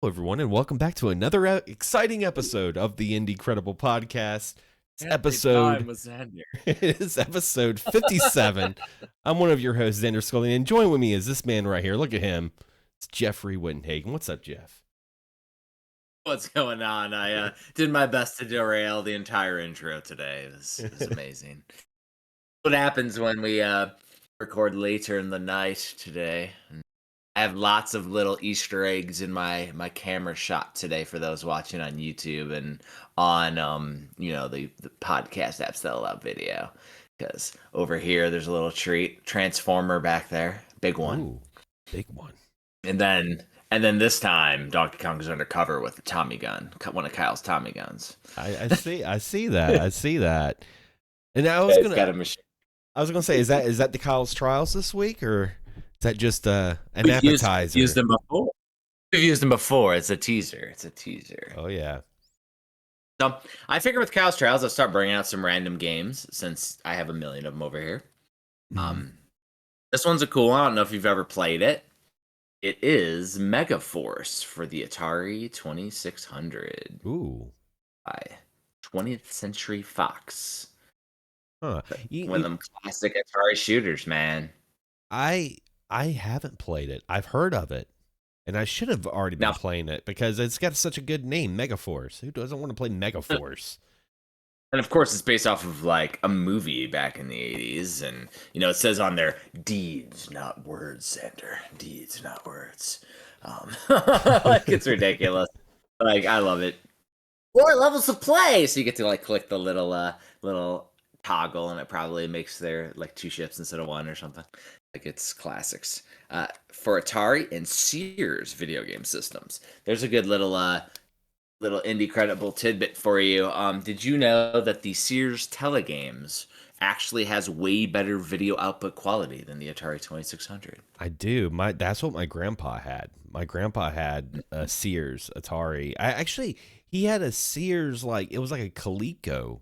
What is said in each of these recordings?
everyone, and welcome back to another exciting episode of the Indie Credible Podcast. It's Xander. It is episode 57. I'm one of your hosts, Xander, and join with me is this man right here. Look at him. It's Jeffrey Hagen. What's up, Jeff? What's going on? I did my best to derail the entire intro today. It was amazing. What happens when we record later in the night today? I have lots of little Easter eggs in my camera shot today for those watching on YouTube and on the podcast apps that allow video. Because over here there's a little transformer back there, big one. Ooh, big one. And then this time Donkey Kong is undercover with a Tommy gun, one of Kyle's Tommy guns. I see that. And I was gonna say, is that the Kyle's Trials this week, or is that just an appetizer? Used them before. We've used them before. It's a teaser. Oh yeah. So I figure with Kyle's Trials, I'll start bringing out some random games since I have a million of them over here. This one's a cool one. I don't know if you've ever played it. It is Mega Force for the Atari 2600. Ooh. By 20th Century Fox. Huh. One of them classic Atari shooters, man. I haven't played it. I've heard of it. And I should have already been playing it because it's got such a good name, Megaforce. Who doesn't want to play Megaforce? And of course, it's based off of like a movie back in the 80s. And, it says on there, deeds, not words, Xander. Deeds, not words. Like, it's ridiculous. Like, I love it. 4 levels of play. So you get to like click the little toggle and it probably makes there like 2 ships instead of 1 or something. Like, it's classics. For Atari and Sears video game systems. There's a good little indie credible tidbit for you. Did you know that the Sears Telegames actually has way better video output quality than the Atari 2600? I do. That's what my grandpa had. My grandpa had a Sears Atari. He had a Sears, it was like a Coleco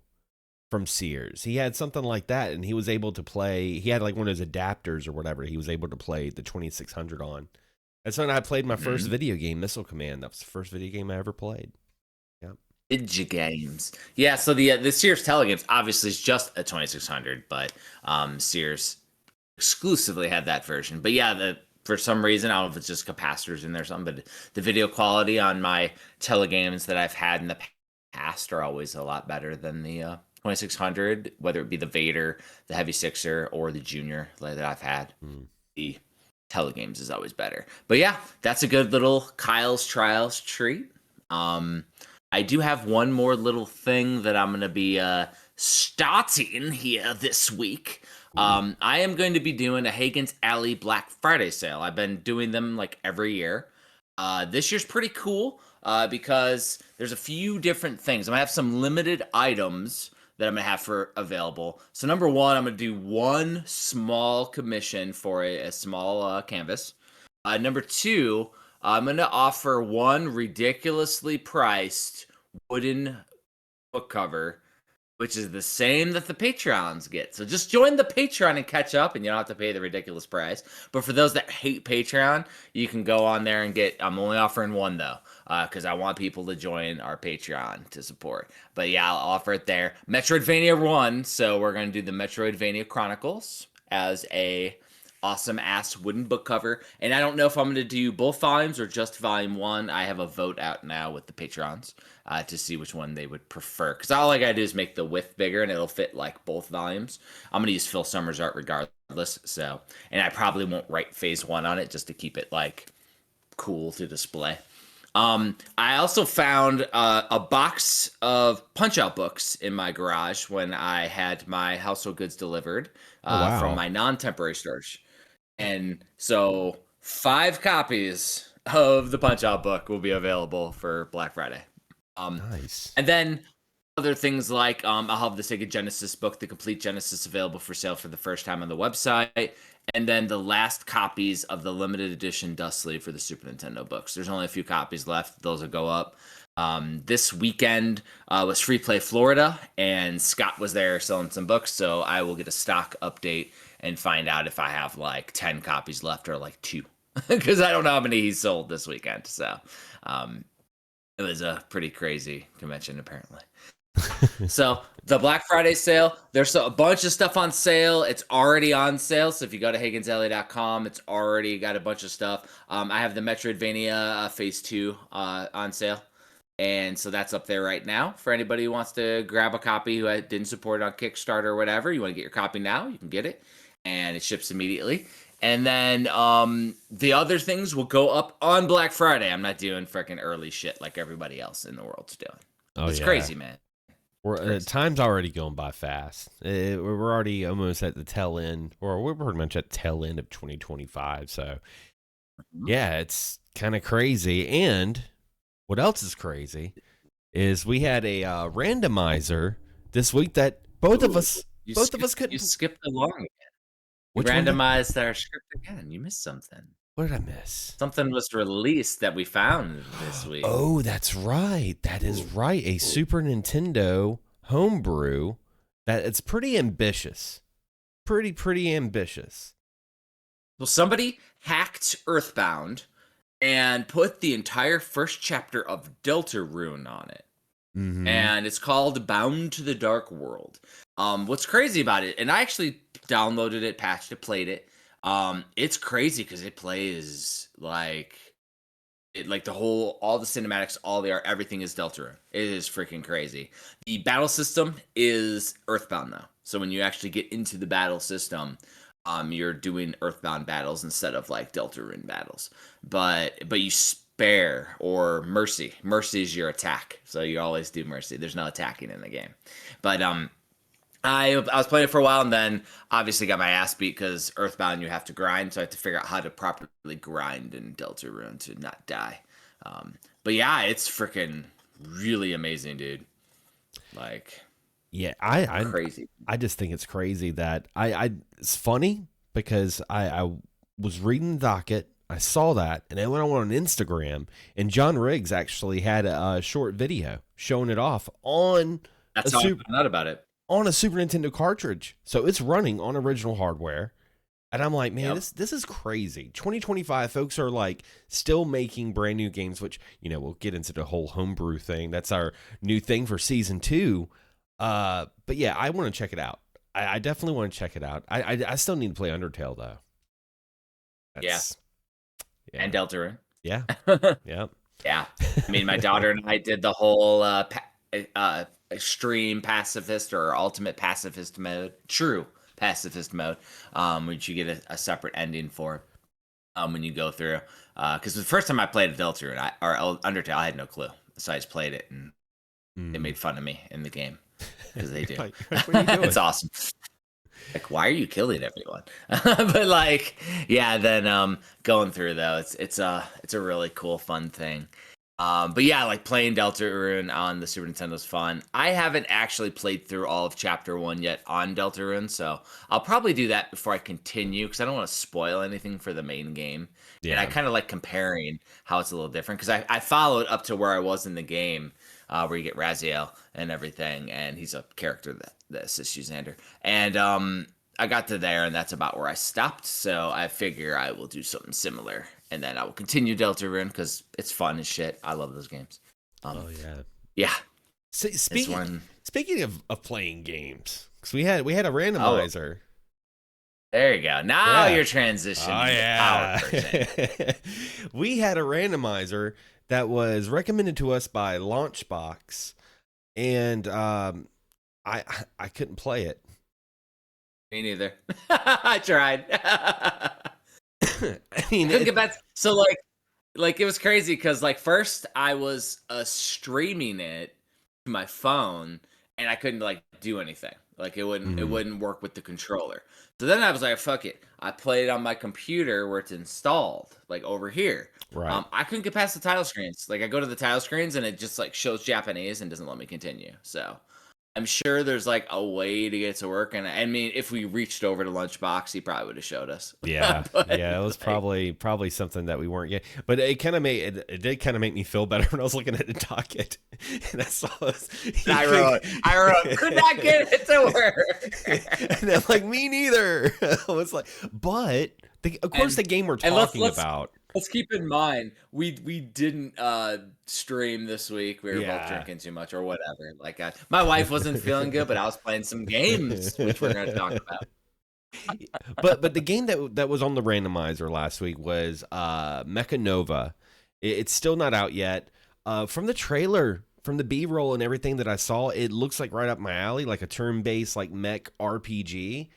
from Sears. He had something like that, and he was able to play. He had like one of those adapters or whatever. He was able to play the 2600 on. That's when I played my first video game, Missile Command. That was the first video game I ever played. Digi games. Yeah, so the Sears Telegames obviously is just a 2600, but Sears exclusively had that version. But yeah, for some reason, I don't know if it's just capacitors in there or something, but the video quality on my Telegames that I've had in the past are always a lot better than the 2600, whether it be the Vader, the Heavy Sixer, or the Junior that I've had. The Telegames is always better. But yeah, that's a good little Kyle's Trials treat. I do have one more little thing that I'm going to be starting here this week. I am going to be doing a Hagen's Alley Black Friday sale. I've been doing them like every year. This year's pretty cool because there's a few different things. I'm going to have some limited items that I'm going to have for available. So number one, I'm going to do one small commission for a small canvas. Number two, I'm going to offer one ridiculously priced wooden book cover, which is the same that the Patreons get. So just join the Patreon and catch up, and you don't have to pay the ridiculous price. But for those that hate Patreon, you can go on there and get, I'm only offering one though, because I want people to join our Patreon to support. But yeah, I'll offer it there. Metroidvania 1, so we're going to do the Metroidvania Chronicles as a awesome ass wooden book cover. And I don't know if I'm going to do both volumes or just volume 1. I have a vote out now with the Patrons to see which one they would prefer. Because all I got to do is make the width bigger and it'll fit like both volumes. I'm going to use Phil Summers' art regardless. So, and I probably won't write phase 1 on it just to keep it like cool to display. I also found a box of Punch-Out books in my garage when I had my household goods delivered from my non-temporary storage. And so 5 copies of the Punch-Out book will be available for Black Friday. Nice. And then other things like I'll have the Sega Genesis book, the Complete Genesis, available for sale for the first time on the website. And then the last copies of the limited edition dust sleeve for the Super Nintendo books. There's only a few copies left. Those will go up. This weekend was Free Play Florida, and Scott was there selling some books. So I will get a stock update and find out if I have like 10 copies left or like 2. because I don't know how many he sold this weekend. So it was a pretty crazy convention, apparently. So the Black Friday sale, there's a bunch of stuff on sale. It's already on sale. So if you go to hagensalley.com, it's already got a bunch of stuff. I have the Metroidvania Phase 2 on sale. And so that's up there right now for anybody who wants to grab a copy who didn't support it on Kickstarter or whatever. You want to get your copy now, you can get it. And it ships immediately. And then the other things will go up on Black Friday. I'm not doing freaking early shit like everybody else in the world's doing. It's crazy, man. Time's already going by fast. We're already almost at the tail end, or we're pretty much at the tail end of 2025. So, yeah, it's kind of crazy. And what else is crazy is we had a randomizer this week that both of us couldn't. You skipped along again. Which randomized our script again. You missed something. What did I miss? Something was released that we found this week. Oh, that's right. That is right. A Super Nintendo homebrew that it's pretty ambitious. Pretty ambitious. Well, somebody hacked Earthbound and put the entire first chapter of Deltarune on it. Mm-hmm. And it's called Bound to the Dark World. What's crazy about it, and I actually downloaded it, patched it, played it. It's crazy because it plays like all the cinematics, all the art, everything is Deltarune. It is freaking crazy. The battle system is Earthbound though. So when you actually get into the battle system, you're doing Earthbound battles instead of like Deltarune battles. But you spare or mercy. Mercy is your attack. So you always do mercy. There's no attacking in the game. But I was playing it for a while and then obviously got my ass beat because Earthbound you have to grind, so I have to figure out how to properly grind in Deltarune to not die. But yeah, it's freaking really amazing, dude. Like, yeah, I'm crazy. I just think it's crazy that it's funny because I was reading the docket, I saw that, and then went on Instagram, and John Riggs actually had a short video showing it off on. That's how I found out about it. On a Super Nintendo cartridge. So it's running on original hardware. And I'm like, man, this is crazy. 2025, folks are like still making brand new games, which, you know, we'll get into the whole homebrew thing. That's our new thing for season 2. But yeah, I want to check it out. I definitely want to check it out. I still need to play Undertale though. Yeah. And Deltarune. Yeah. Yeah. Yeah. I mean, my daughter and I did the whole extreme pacifist or ultimate pacifist mode, true pacifist mode, which you get a separate ending for when you go through. Because the first time I played Deltarune or Undertale, I had no clue. So I just played it and they made fun of me in the game because they do. Like, what are you doing? It's awesome. Like, why are you killing everyone? But like, yeah. Then going through though, it's a really cool, fun thing. But yeah, like playing Deltarune on the Super Nintendo is fun. I haven't actually played through all of Chapter 1 yet on Deltarune, so I'll probably do that before I continue because I don't want to spoil anything for the main game. Yeah. And I kind of like comparing how it's a little different because I followed up to where I was in the game, where you get Raziel and everything, and he's a character that assists you, Xander. And I got to there, and that's about where I stopped, so I figure I will do something similar. And then I will continue Deltarune because it's fun as shit. I love those games. Oh yeah, yeah. So, speaking of playing games, because we had a randomizer. There you go. Now you're transitioning. Oh yeah. We had a randomizer that was recommended to us by Launchbox, and I couldn't play it. Me neither. I tried. I mean, couldn't get back. So like it was crazy because like first I was streaming it to my phone and I couldn't like do anything. Like it wouldn't work with the controller. So then I was like, fuck it. I played it on my computer where it's installed, like over here. Right. I couldn't get past the title screens. Like I go to the title screens and it just like shows Japanese and doesn't let me continue. So I'm sure there's like a way to get it to work, and I mean, if we reached over to Lunchbox, he probably would have showed us. Yeah, yeah, it was probably something that we weren't getting, but it kind of made it did kind of make me feel better when I was looking at the docket, and I saw this. I wrote, could not get it to work, and I'm like, me neither. I was like, but Of course, the game we're And talking about. let's keep in mind we didn't stream this week. We were both Yeah. drinking too much or whatever. Like my wife wasn't feeling good, but I was playing some games, which we're going to talk about. But the game that was on the randomizer last week was Mecha Nova. It's still not out yet. From the trailer, from the B-roll and everything that I saw, it looks like right up my alley, like a turn-based like mech RPG.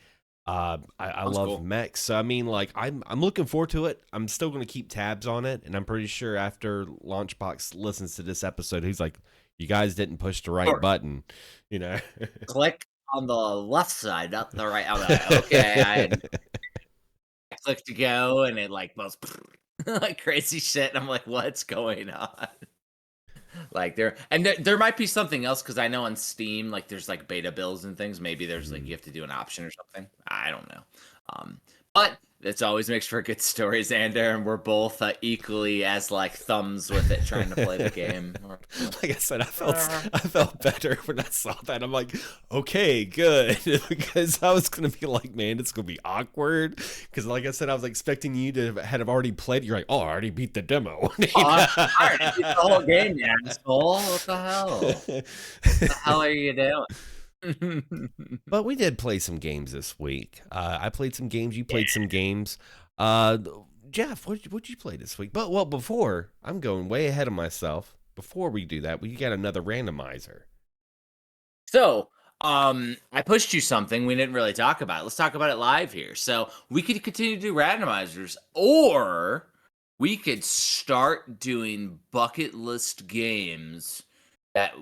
I love cool. mechs, so I mean, like I'm looking forward to it. I'm still going to keep tabs on it, and I'm pretty sure after Launchbox listens to this episode, he's like, "You guys didn't push the right button," you know. Click on the left side, not the right. I'm like, okay, I clicked to go, and it like goes like crazy shit. And I'm like, what's going on? Like there might be something else because I know on Steam like there's like beta builds and things. Maybe there's like you have to do an option or something. I don't know. But it's always makes for good stories, Xander, and we're both equally as like thumbs with it trying to play the game. Like I said, I felt better when I saw that. I'm like, okay, good, because I was gonna be like, man, it's gonna be awkward. Because like I said, I was expecting you to have already played. You're like, oh, I already beat the demo. I already beat the whole game, you asshole. What the hell? What the hell are you doing? But we did play some games this week. I played some games. You played some games. Jeff, what'd you play this week? But well, before I'm going way ahead of myself. Before we do that, we got another randomizer. So, I pushed you something we didn't really talk about. Let's talk about it live here. So we could continue to do randomizers, or we could start doing bucket list games that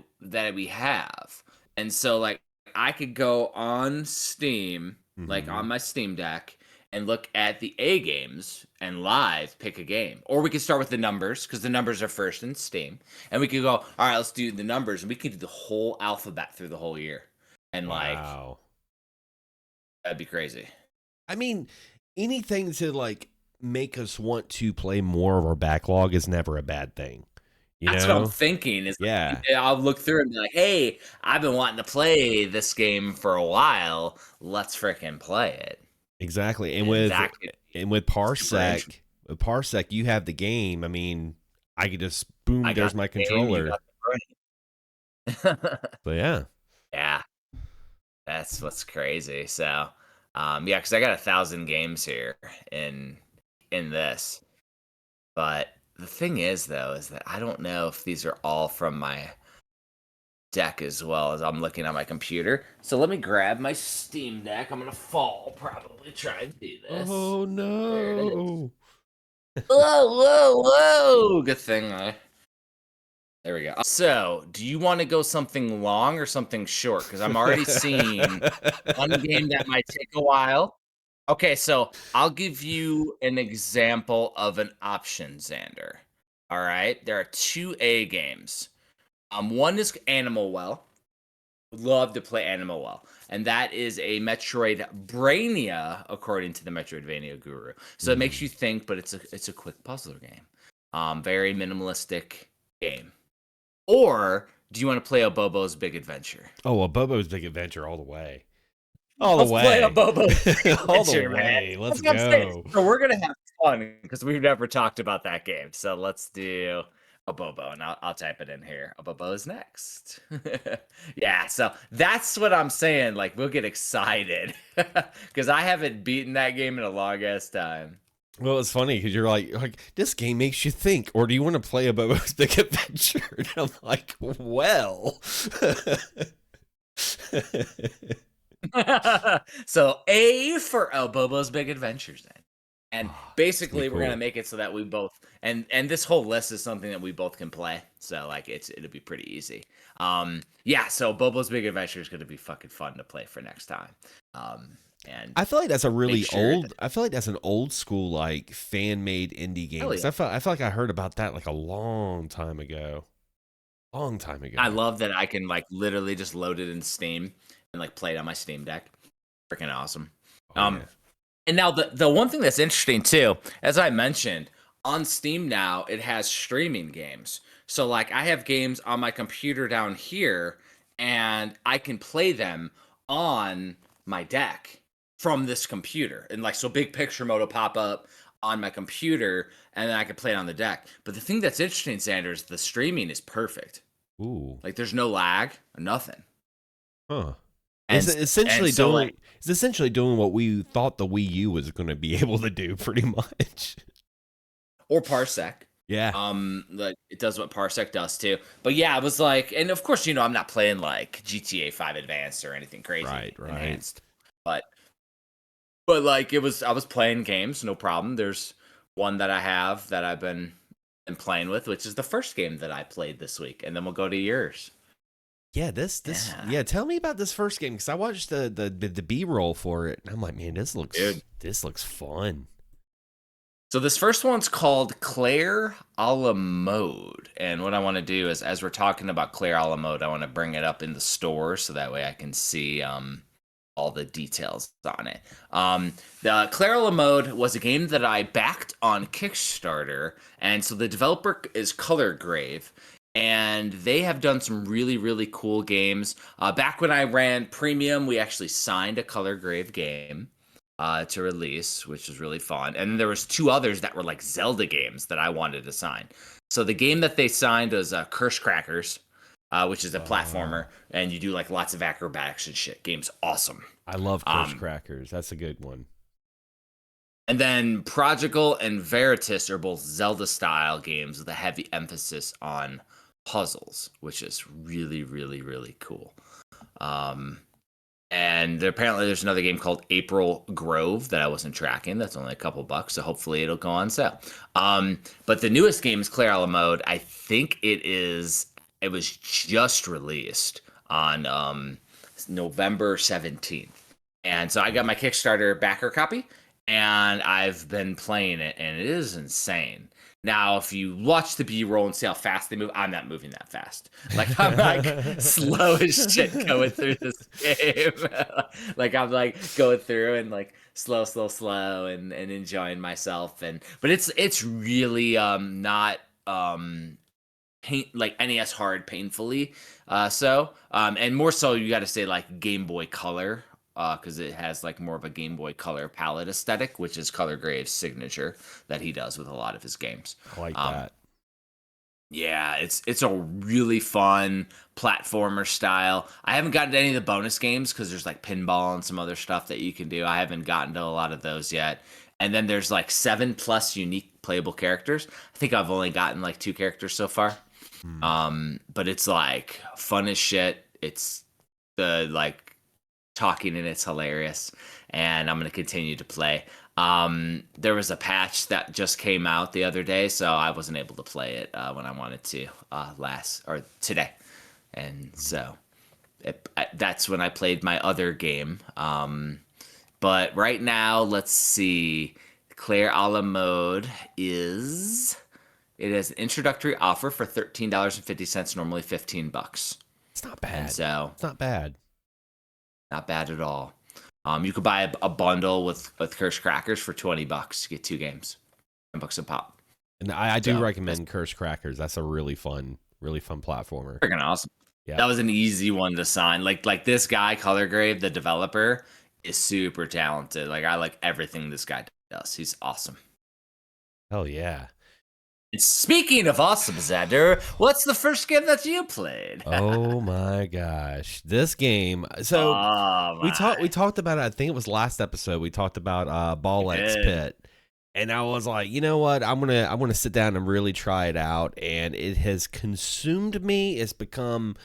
we have. And so, like, I could go on Steam, like on my Steam Deck, and look at the A games and live pick a game. Or we could start with the numbers, because the numbers are first in Steam. And we could go, all right, let's do the numbers. And we could do the whole alphabet through the whole year. And, Wow. That'd be crazy. I mean, anything to, like, make us want to play more of our backlog is never a bad thing. That's what I'm thinking. Is yeah, I'll look through and be like, "Hey, I've been wanting to play this game for a while. Let's freaking play it." exactly. And with Parsec, you have the game. I mean, I could just boom. There's my controller. So yeah, that's what's crazy. So, yeah, because I got 1,000 games here in this, but. The thing is, though, is that I don't know if these are all from my deck as well as I'm looking at my computer. So let me grab my Steam Deck. I'm going to fall, probably try and do this. Oh, no. Whoa. Good thing there we go. So, do you want to go something long or something short? Because I'm already seeing one game that might take a while. Okay, so I'll give you an example of an option, Xander. All right, there are 2 A games. One is Animal Well. Would love to play Animal Well, and that is a Metroid Brainia, according to the Metroidvania guru. So it makes you think, but it's a quick puzzler game. Very minimalistic game. Or do you want to play a Bobo's Big Adventure? Oh, a Bobo's Big Adventure all the way. All the way. Play a Bobo's all the way. Man. Let's go. So we're going to have fun because we've never talked about that game. So let's do a Bobo, and I'll type it in here. A Bobo is next. Yeah, so that's what I'm saying. Like, we'll get excited because I haven't beaten that game in a long-ass time. Well, it's funny because you're like, this game makes you think, or do you want to play a Bobo's Big Adventure? And I'm like, well... So A for Bobo's Big Adventures then. And basically we're gonna make it so that we both and this whole list is something that we both can play. So like it'll be pretty easy. Yeah, so Bobo's Big Adventure is gonna be fucking fun to play for next time. And I feel like that's I feel like that's an old school like fan made indie game. Yeah. I feel like I heard about that like a long time ago. I love that I can like literally just load it in Steam and like play it on my Steam Deck. Freaking awesome. Yeah. And now the one thing that's interesting too, as I mentioned, on Steam now it has streaming games. So like I have games on my computer down here and I can play them on my deck. from this computer. And like, so big picture mode will pop up on my computer and then I could play it on the deck. But the thing that's interesting, Xander, is the streaming is perfect. Ooh. Like there's no lag, nothing. Huh. And, It's essentially and so doing like, it's essentially doing what we thought the Wii U was going to be able to do, pretty much. or Parsec. Yeah. Like it does what Parsec does too. But yeah, I was like, and of course, I'm not playing like GTA 5 Advanced or anything crazy enhanced. But like I was playing games, no problem. There's one that I have that I've been playing with, which is the first game that I played this week, and then we'll go to yours. Yeah, yeah. Tell me about this first game, because I watched the B-roll for it, and I'm like, man, this looks fun. So this first one's called Claire a la Mode, and what I want to do is, as we're talking about Claire a la Mode, I want to bring it up in the store so that way I can see all the details on it. The Claire a la Mode was a game that I backed on Kickstarter, and so the developer is Color Grave. And they have done some really, really cool games. Back when I ran Premium, we actually signed a Color Grave game to release, which was really fun. And then there was 2 others that were like Zelda games that I wanted to sign. So the game that they signed was Curse Crackers, which is a platformer, and you do like lots of acrobatics and shit. Game's awesome. I love Curse Crackers. That's a good one. And then Prodigal and Veritas are both Zelda-style games with a heavy emphasis on puzzles, which is really, really, really cool. And apparently there's another game called April Grove that I wasn't tracking. That's only a couple bucks, so hopefully it'll go on sale. But the newest game is Claire a la Mode. I think it was just released on November 17th. And so I got my Kickstarter backer copy, and I've been playing it, and it is insane. Now, if you watch the B-roll and see how fast they move, I'm not moving that fast. Like, I'm like slow as shit going through this game. Like, I'm like going through and like slow and enjoying myself. But it's really not like NES hard painfully. And more so, you got to say like Game Boy Color. Because it has like more of a Game Boy Color palette aesthetic, which is Color Grave's signature that he does with a lot of his games. I like that. Yeah, it's a really fun platformer style. I haven't gotten to any of the bonus games because there's like pinball and some other stuff that you can do. I haven't gotten to a lot of those yet. And then there's like 7+ unique playable characters. I think I've only gotten like 2 characters so far. But it's like fun as shit. It's the like talking and it's hilarious, and I'm going to continue to play. There was a patch that just came out the other day, so I wasn't able to play it when I wanted to today, and so that's when I played my other game. But right now, let's see. Claire a la Mode it has an introductory offer for $13.50, normally $15. It's not bad. And so it's not bad. Not bad at all. You could buy a bundle with Curse Crackers for $20 to get 2 games, $10 a pop. And I do recommend Curse Crackers. That's a really fun platformer. Freaking awesome. Yeah, that was an easy one to sign. Like this guy, Color Grave, the developer, is super talented. Like I like everything this guy does. He's awesome. Hell yeah. Speaking of awesome, Xander, what's the first game that you played? Oh my gosh, this game! So we talked about it. I think it was last episode. We talked about Ball X Pit, and I was like, you know what? I'm gonna sit down and really try it out. And it has consumed me. It's become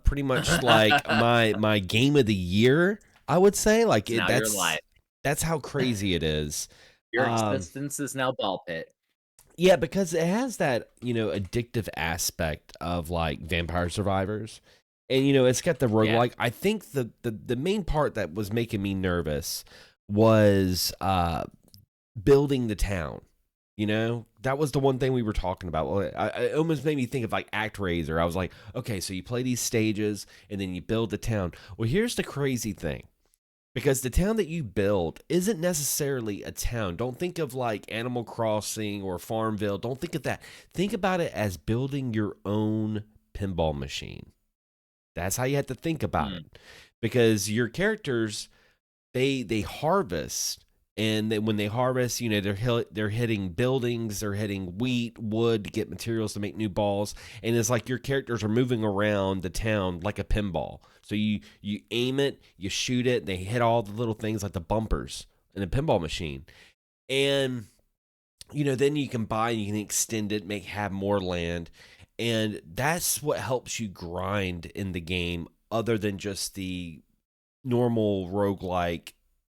pretty much like my game of the year. I would say like your life. That's how crazy it is. Your existence is now Ball Pit. Yeah, because it has that, addictive aspect of like Vampire Survivors. And, it's got the roguelike. I think the main part that was making me nervous was building the town. That was the one thing we were talking about. It almost made me think of like ActRaiser. I was like, okay, so you play these stages and then you build the town. Well, here's the crazy thing. Because the town that you build isn't necessarily a town. Don't think of like Animal Crossing or Farmville. Don't think of that. Think about it as building your own pinball machine. That's how you have to think about it. Because your characters, they harvest, and then when they harvest, you know, they're hitting buildings, they're hitting wheat, wood to get materials to make new balls, and it's like your characters are moving around the town like a pinball. So you aim it, you shoot it, they hit all the little things like the bumpers in a pinball machine, and you know, then you can buy and you can extend it, have more land, and that's what helps you grind in the game, other than just the normal roguelike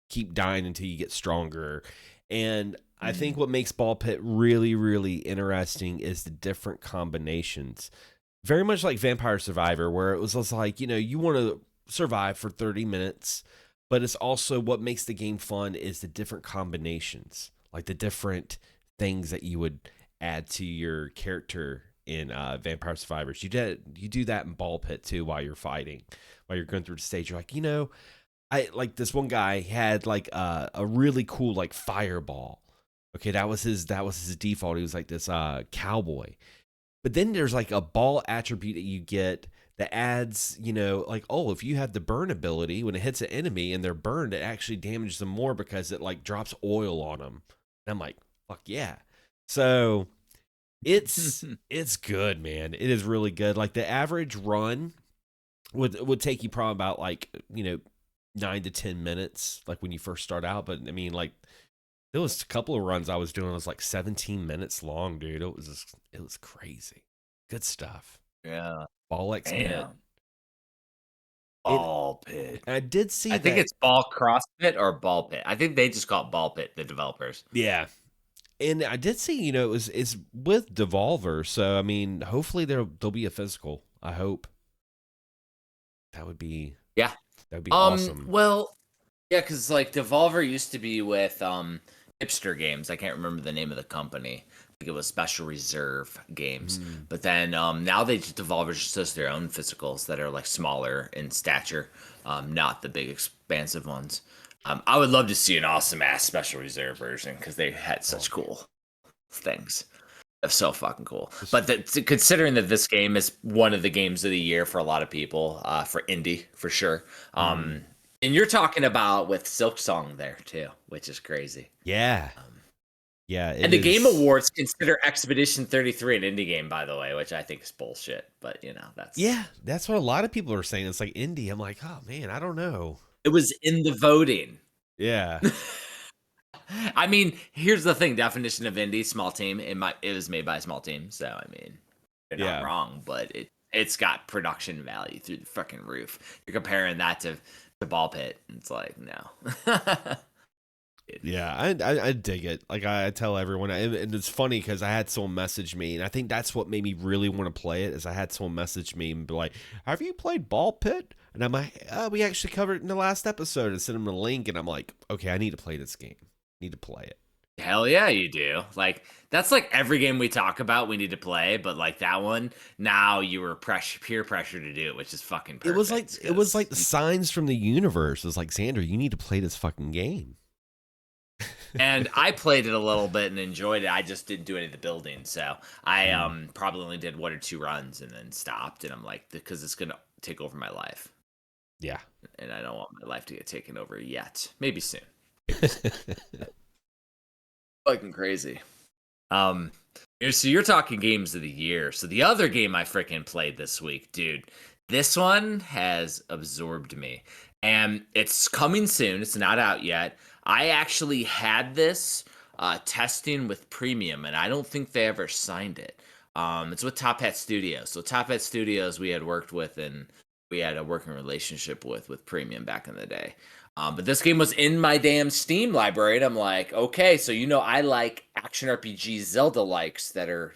keep dying until you get stronger. And I think what makes Ball Pit really, really interesting is the different combinations. Very much like Vampire Survivor, where it was just like, you know, you want to survive for 30 minutes, but it's also what makes the game fun is the different combinations, like the different things that you would add to your character in Vampire Survivors. You do that in Ball Pit too while you're fighting, while you're going through the stage. You're like, you know, I like this one guy had like a really cool like fireball. Okay, that was his default. He was like this cowboy. But then there's like a ball attribute that you get that adds, you know, like, oh, if you have the burn ability, when it hits an enemy and they're burned, it actually damages them more because it like drops oil on them. And I'm like, fuck yeah. So it's good, man. It is really good. Like the average run would take you probably about like, you know, 9 to 10 minutes, like when you first start out. But I mean, like there was a couple of runs I was doing, it was like 17 minutes long, dude. It was crazy. Good stuff. Yeah. Ball X Pit. Ball Pit. I did see. I think it's Ball Cross Pit or Ball Pit. I think they just call it Ball Pit, the developers. Yeah. And I did see, you know, it's with Devolver, so I mean, hopefully there'll be a physical. I hope. That would be awesome. Well, yeah, because like Devolver used to be with Hipster Games. I can't remember the name of the company. I think it was Special Reserve Games. But then now Devolver just does their own physicals that are like smaller in stature, not the big expansive ones. I would love to see an awesome ass Special Reserve version because they had such cool things. That's so fucking cool. But considering that this game is one of the games of the year for a lot of people, for indie for sure. And you're talking about with Silk Song there too, which is crazy. Yeah. Yeah. And the Game Awards consider Expedition 33 an indie game, by the way, which I think is bullshit. But you know, that's what a lot of people are saying. It's like indie. I'm like, oh man, I don't know. It was in the voting. Yeah. I mean, here's the thing: definition of indie, small team. It was made by a small team, so I mean, they're not wrong, but it's got production value through the fucking roof. You're comparing that to Ball Pit, it's like no. Yeah, I dig it. Like I tell everyone, and it's funny because I had someone message me, and I think that's what made me really want to play it. Is I had someone message me and be like, "Have you played Ball Pit?" And I'm like, "We actually covered it in the last episode." And send them the link, and I'm like, "Okay, I need to play this game. Need to play it." Hell yeah, you do. Like that's like every game we talk about, we need to play. But like that one, now you were peer pressure to do it, which is fucking perfect. It was like the signs from the universe. It was like, Xander, you need to play this fucking game. And I played it a little bit and enjoyed it. I just didn't do any of the building, so I probably only did 1 or 2 runs and then stopped. And I'm like, because it's gonna take over my life. Yeah, and I don't want my life to get taken over yet. Maybe soon. Fucking crazy. So you're talking games of the year. So the other game I freaking played this week, dude, this one has absorbed me, and it's coming soon. It's not out yet. I actually had this testing with Premium, and I don't think they ever signed it. It's with Top Hat Studios. So Top Hat Studios we had worked with, and we had a working relationship with Premium back in the day. But this game was in my damn Steam library, and I'm like, okay, so you know I like action RPG Zelda-likes that are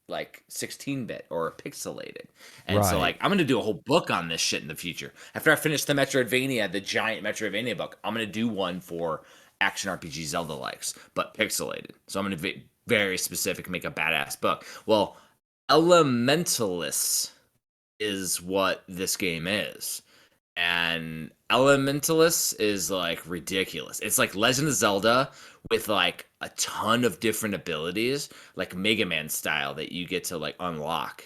like 16-bit or pixelated. And so like I'm going to do a whole book on this shit in the future. After I finish the Metroidvania, the giant Metroidvania book, I'm going to do one for action RPG Zelda-likes, but pixelated. So I'm going to be very specific and make a badass book. Well, Elementallis is what this game is. And Elementallis is like ridiculous. It's like Legend of Zelda with like a ton of different abilities, like Mega Man style, that you get to like unlock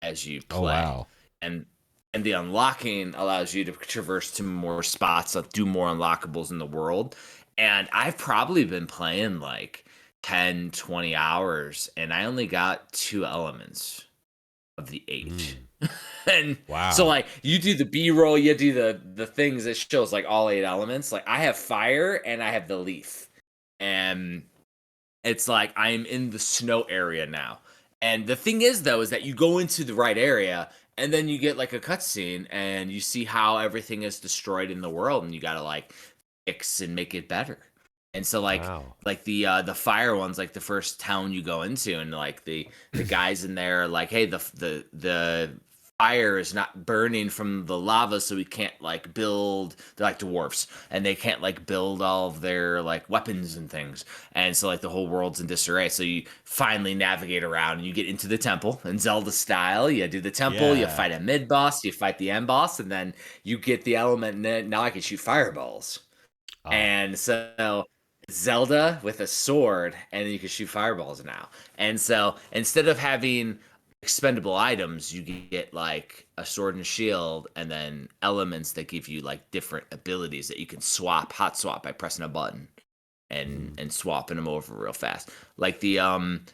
as you play. Oh, wow. And and the unlocking allows you to traverse to more spots, do more unlockables in the world. And I've probably been playing like 10, 20 hours, and I only got 2 elements of the 8. And so Wow. like you do the B-roll, you do the things that shows like all 8 elements. Like I have fire and I have the leaf. And it's like I'm in the snow area now. And the thing is though is that you go into the right area and then you get like a cutscene and you see how everything is destroyed in the world and you got to like fix and make it better. And so Wow. like the fire one's like the first town you go into, and like the guys in there are like, hey, the fire is not burning from the lava, so we can't like build. They're like dwarfs, and they can't like build all of their like weapons and things. And so like the whole world's in disarray. So you finally navigate around and you get into the temple in Zelda style. You do the temple, you Yeah. fight a mid boss, you fight the end boss, and then you get the element. And now I can shoot fireballs. Oh, And so Zelda with a sword, and then you can shoot fireballs now. And so instead of having expendable items, you get like a sword and a shield, and then elements that give you like different abilities that you can hot swap by pressing a button and swapping them over real fast. Like the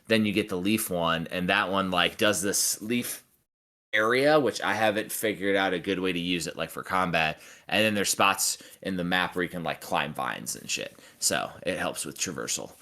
then you get the leaf one, and that one like does this leaf area, which I haven't figured out a good way to use it like for combat. And then there's spots in the map where you can like climb vines and shit. So it helps with traversal.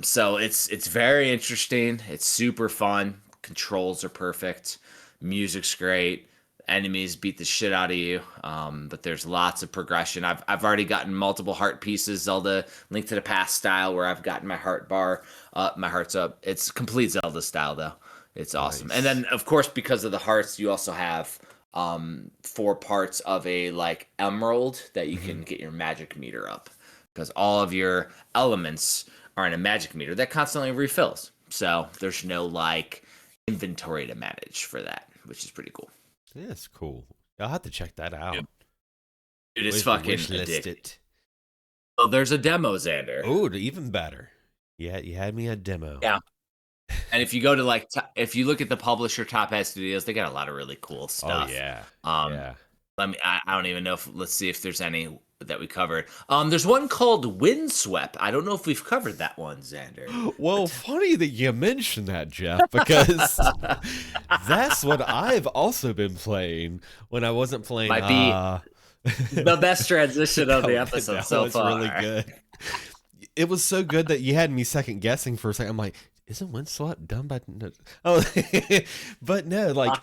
So it's very interesting. It's super fun. Controls are perfect. Music's great. Enemies beat the shit out of you. But there's lots of progression. I've already gotten multiple heart pieces, Zelda Link to the Past style, where I've gotten my heart bar up, my heart's up. It's complete Zelda style though. It's awesome. nice. And then of course because of the hearts, you also have 4 parts of a like emerald that you can get your magic meter up, because all of your elements are in a magic meter that constantly refills. So there's no like inventory to manage for that, which is pretty cool. Yeah, that's cool. I'll have to check that out. Yep. It is Wish fucking list addictive. it. Oh, there's a demo, Xander. Oh, even better. Yeah, you had me a demo. Yeah. And if you go to like, if you look at the publisher Top Hat Studios, they got a lot of really cool Oh stuff. yeah. Um, Yeah. I don't even know if, let's see if there's any that we covered. There's one called Windswept. I don't know if we've covered that one, Xander. Well, funny that you mentioned that, Jeff, because that's what I've also been playing when I wasn't playing. Might be the best transition of the episode that so was far. really good. It was so good that you had me second guessing for a second. I'm like, isn't Windswept done by? No. Oh, but no, like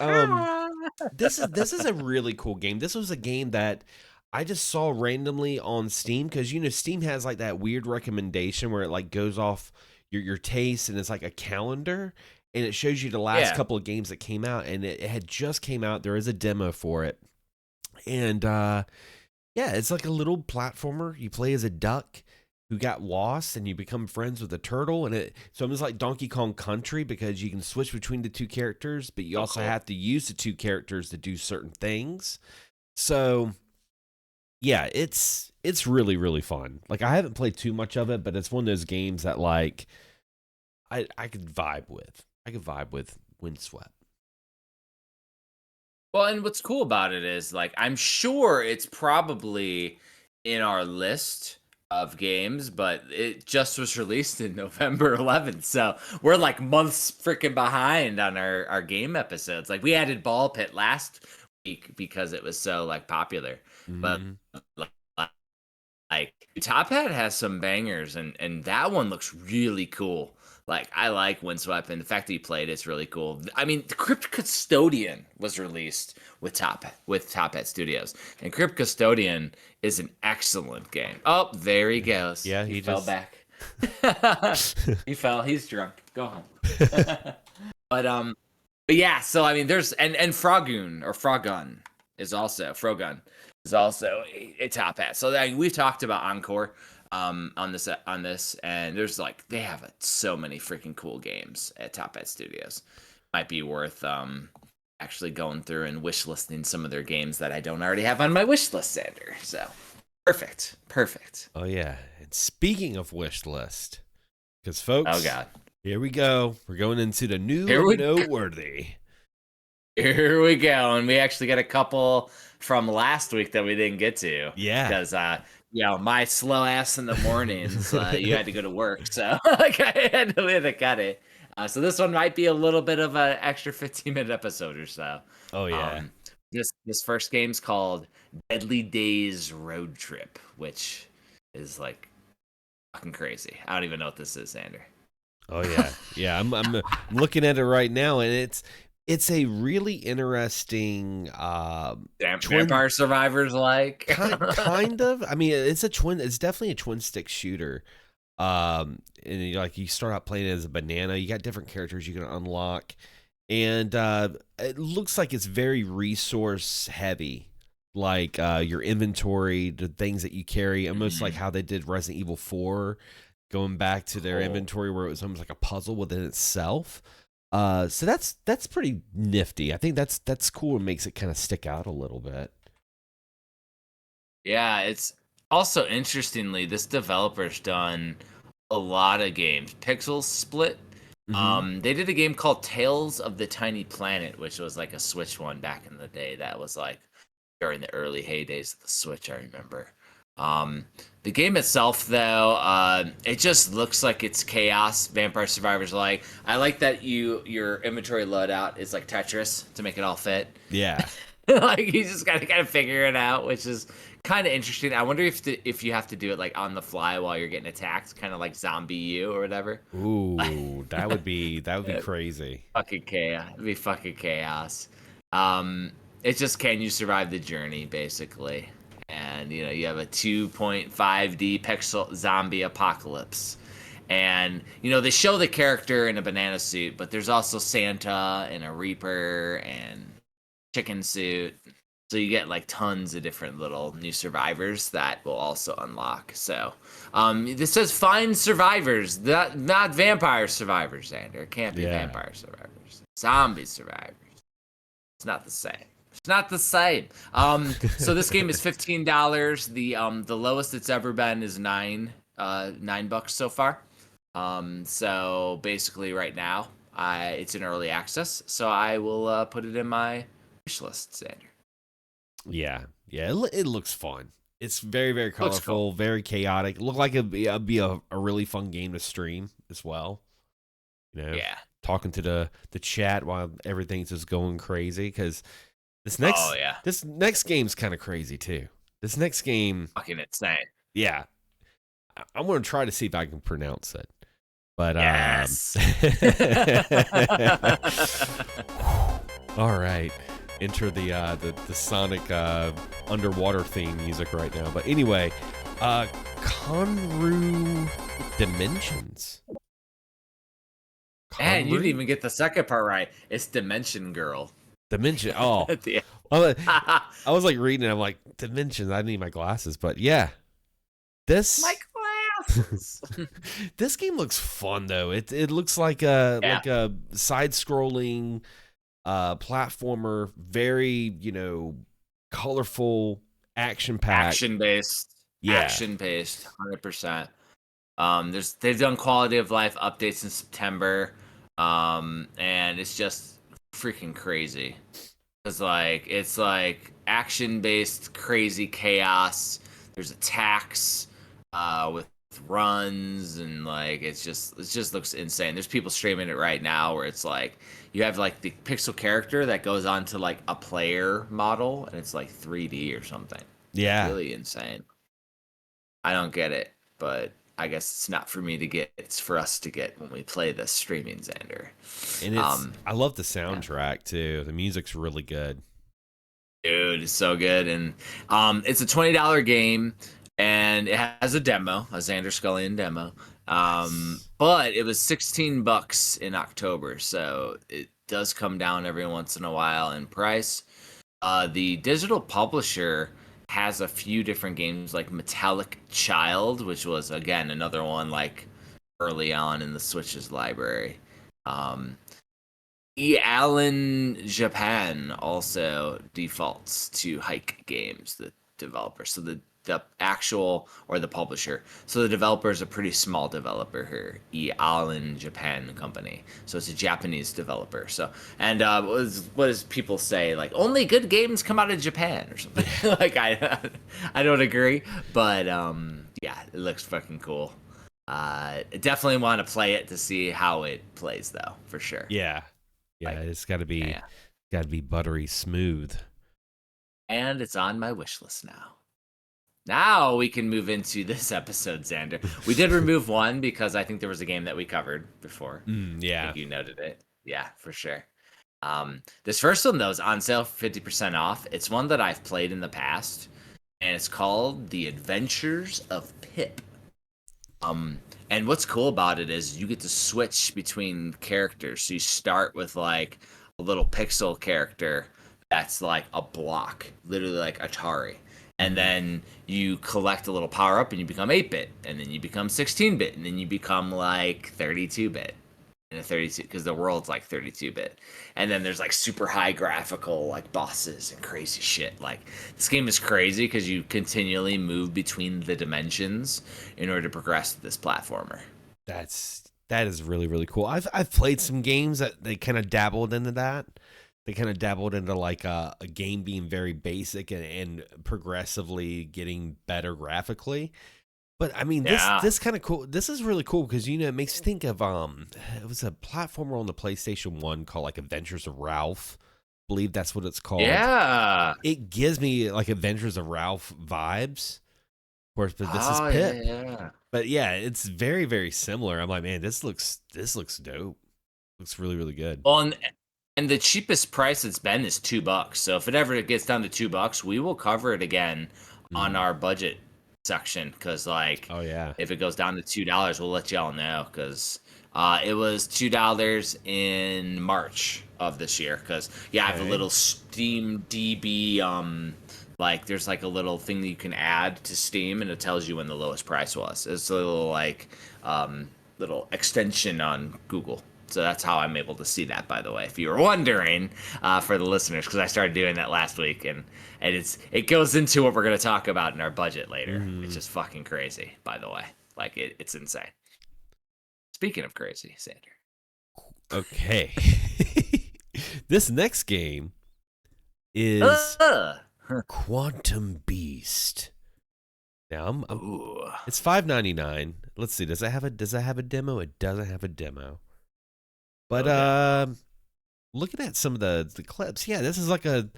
this is a really cool game. This was a game that I just saw randomly on Steam, because you know Steam has like that weird recommendation where it like goes off your taste, and it's like a calendar, and it shows you the last couple of games that came out, and it had just came out. There is a demo for it, and yeah, it's like a little platformer. You play as a duck who got lost, and you become friends with a turtle, and it's almost like Donkey Kong Country, because you can switch between the two characters, but you also have to use the two characters to do certain things. So yeah, it's really, really fun. Like I haven't played too much of it, but it's one of those games that like I could vibe with. I could vibe with Windswept. Well, and what's cool about it is like I'm sure it's probably in our list of games, but it just was released in November 11th. So we're like months freaking behind on our game episodes. Like we added Ball Pit last week because it was so like popular. But like Top Hat has some bangers, and that one looks really cool. Like I like Windswept, and the fact that you played it's really cool. I mean, the Crypt Custodian was released with Top Hat Studios, and Crypt Custodian is an excellent game. Oh, there he goes. Yeah, he fell just... back. He fell. He's drunk. Go home. But yeah. So I mean, there's and Frogun or Frogun is also a Top Hat. So like, we've talked about Encore on this, and there's like they have so many freaking cool games at Top Hat Studios. Might be worth actually going through and wish listing some of their games that I don't already have on my wish list, Xander. So perfect. Oh yeah, and speaking of wish list, because folks, oh god, here we go. We're going into the new noteworthy. Here we go. And we actually got a couple from last week that we didn't get to. Yeah. Because, my slow ass in the mornings, you had to go to work. So like, I had to cut it. So this one might be a little bit of an extra 15-minute episode or so. Oh yeah. This first game's called Deadly Days Road Trip, which is like fucking crazy. I don't even know what this is, Xander. Oh yeah. Yeah, I'm looking at it right now, and it's a really interesting Vampire Survivors like kind of. I mean, it's definitely a twin stick shooter. And you start out playing as a banana. You got different characters you can unlock, and it looks like it's very resource heavy. Like your inventory, the things that you carry, almost like how they did Resident Evil 4, going back to their inventory where it was almost like a puzzle within itself. So that's pretty nifty. I think that's cool and makes it kind of stick out a little bit. Yeah, it's also interestingly, this developer's done a lot of games. Pixels Split. They did a game called Tales of the Tiny Planet, which was like a Switch one back in the day. That was like during the early heydays of the Switch, I remember. The game itself, though, it just looks like it's chaos. Vampire Survivors like. I like that your inventory loadout is like Tetris to make it all fit. Yeah. Like you just gotta kind of figure it out, which is kind of interesting. I wonder if you have to do it like on the fly while you're getting attacked, kind of like Zombie U or whatever. Ooh, that would be crazy. Fucking chaos. It'd be fucking chaos. It's just, can you survive the journey, basically? And you have a 2.5D pixel zombie apocalypse. And they show the character in a banana suit, but there's also Santa and a Reaper and chicken suit. So you get like tons of different little new survivors that will also unlock. So this says find survivors, not vampire survivors, Xander. It can't be vampire survivors. Zombie survivors. It's not the same. It's not the same. So this game is $15. The lowest it's ever been is $9 so far. So basically right now, it's in early access. So I will put it in my wish list, Xander. Yeah. It looks fun. It's very, very colorful, cool. Very chaotic. It looked like it'd be a really fun game to stream as well. Yeah. Talking to the chat while everything's just going crazy, because this next game's kind of crazy too. This next game, fucking insane. Yeah, I'm gonna try to see if I can pronounce it. But yes. All right. Enter the Sonic underwater theme music right now. But anyway, Conru Dimensions. Man, you didn't even get the second part right. It's Dimension Girl. Dimension. Oh, I was like reading it. I'm like, Dimensions. I need my glasses. But yeah, my glasses. This game looks fun though. It looks like a side-scrolling platformer, very colorful, action-packed, action-based, 100%. They've done quality of life updates in September, and it's just freaking crazy. It's like action-based crazy chaos. There's attacks with runs, and like it just looks insane. There's people streaming it right now where it's like you have like the pixel character that goes on to like a player model, and it's like 3D or something. Yeah, it's really insane. I don't get it, but I guess it's not for me to get. It's for us to get when we play the streaming, Xander. And I love the soundtrack too. The music's really good. Dude, it's so good. And it's a $20 game, and it has a demo, a Xander Scullion demo. But it was $16 in October, so it does come down every once in a while in price. The digital publisher has a few different games like Metallic Child, which was again another one like early on in the Switch's library. Allen Japan also defaults to Hike Games, the developer. So the the actual or the publisher. So the developer is a pretty small developer here, Allen Japan company. So it's a Japanese developer. So and what does people say, like only good games come out of Japan or something? Like I don't agree, but yeah, it looks fucking cool. Definitely want to play it to see how it plays though, for sure. Yeah. Yeah, Like, it's got to be yeah. buttery smooth. And it's on my wish list now. Now we can move into this episode, Xander. We did remove one because I think there was a game that we covered before. I Yeah. think you noted it. Yeah, for sure. This first one, though, is on sale for 50% off. It's one that I've played in the past, and it's called The Adventures of Pip. And what's cool about it is you get to switch between characters. So you start with like a little pixel character that's like a block, literally like Atari. And then you collect a little power up and you become 8-bit, and then you become 16-bit, and then you become like 32-bit. And a 32, because the world's like 32-bit. And then there's like super high graphical like bosses and crazy shit. Like this game is crazy because you continually move between the dimensions in order to progress this platformer. That is really, really cool. I've played some games that they kind of dabbled into that. They kind of dabbled into like a game being very basic and progressively getting better graphically. But I mean, this kind of cool. This is really cool because it makes me think of it was a platformer on the PlayStation 1 called like Adventures of Ralph. I believe that's what it's called. Yeah, it gives me like Adventures of Ralph vibes. Of course, but this is Pip. Yeah. But yeah, it's very, very similar. I'm like, man, this looks dope. Looks really, really good. Well, and the cheapest price it's been is $2. So if it ever gets down to $2, we will cover it again on our budget section, because like, oh yeah, if it goes down to $2, we'll let y'all know, because it was $2 in March of this year. Because I have a little Steam DB like there's like a little thing that you can add to Steam, and it tells you when the lowest price was. It's a little like little extension on Google. So that's how I'm able to see that, by the way, if you were wondering, for the listeners, because I started doing that last week, and it goes into what we're going to talk about in our budget later. It's just fucking crazy, by the way. Like, it's insane. Speaking of crazy, Xander. Okay. This next game is Quantum Beast. Now it's $5.99. Let's see. Does it have a demo? It doesn't have a demo. But looking at some of the clips, yeah, this is like a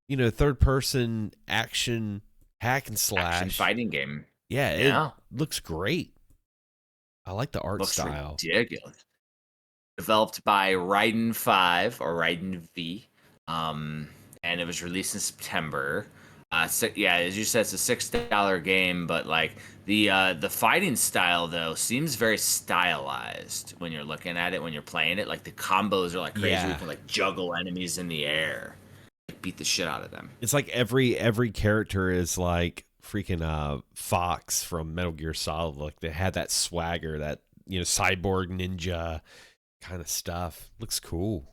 third person action hack and slash action fighting game. Yeah, it looks great. I like the art style. Ridiculous. Developed by Raiden 5 or Raiden V, and it was released in September. As you said, it's a $6 game, but like the fighting style though seems very stylized when you're looking at it, when you're playing it. Like the combos are like crazy. You can like juggle enemies in the air, like beat the shit out of them. It's like every character is like freaking Fox from Metal Gear Solid. Like they had that swagger, that cyborg ninja kind of stuff. Looks cool.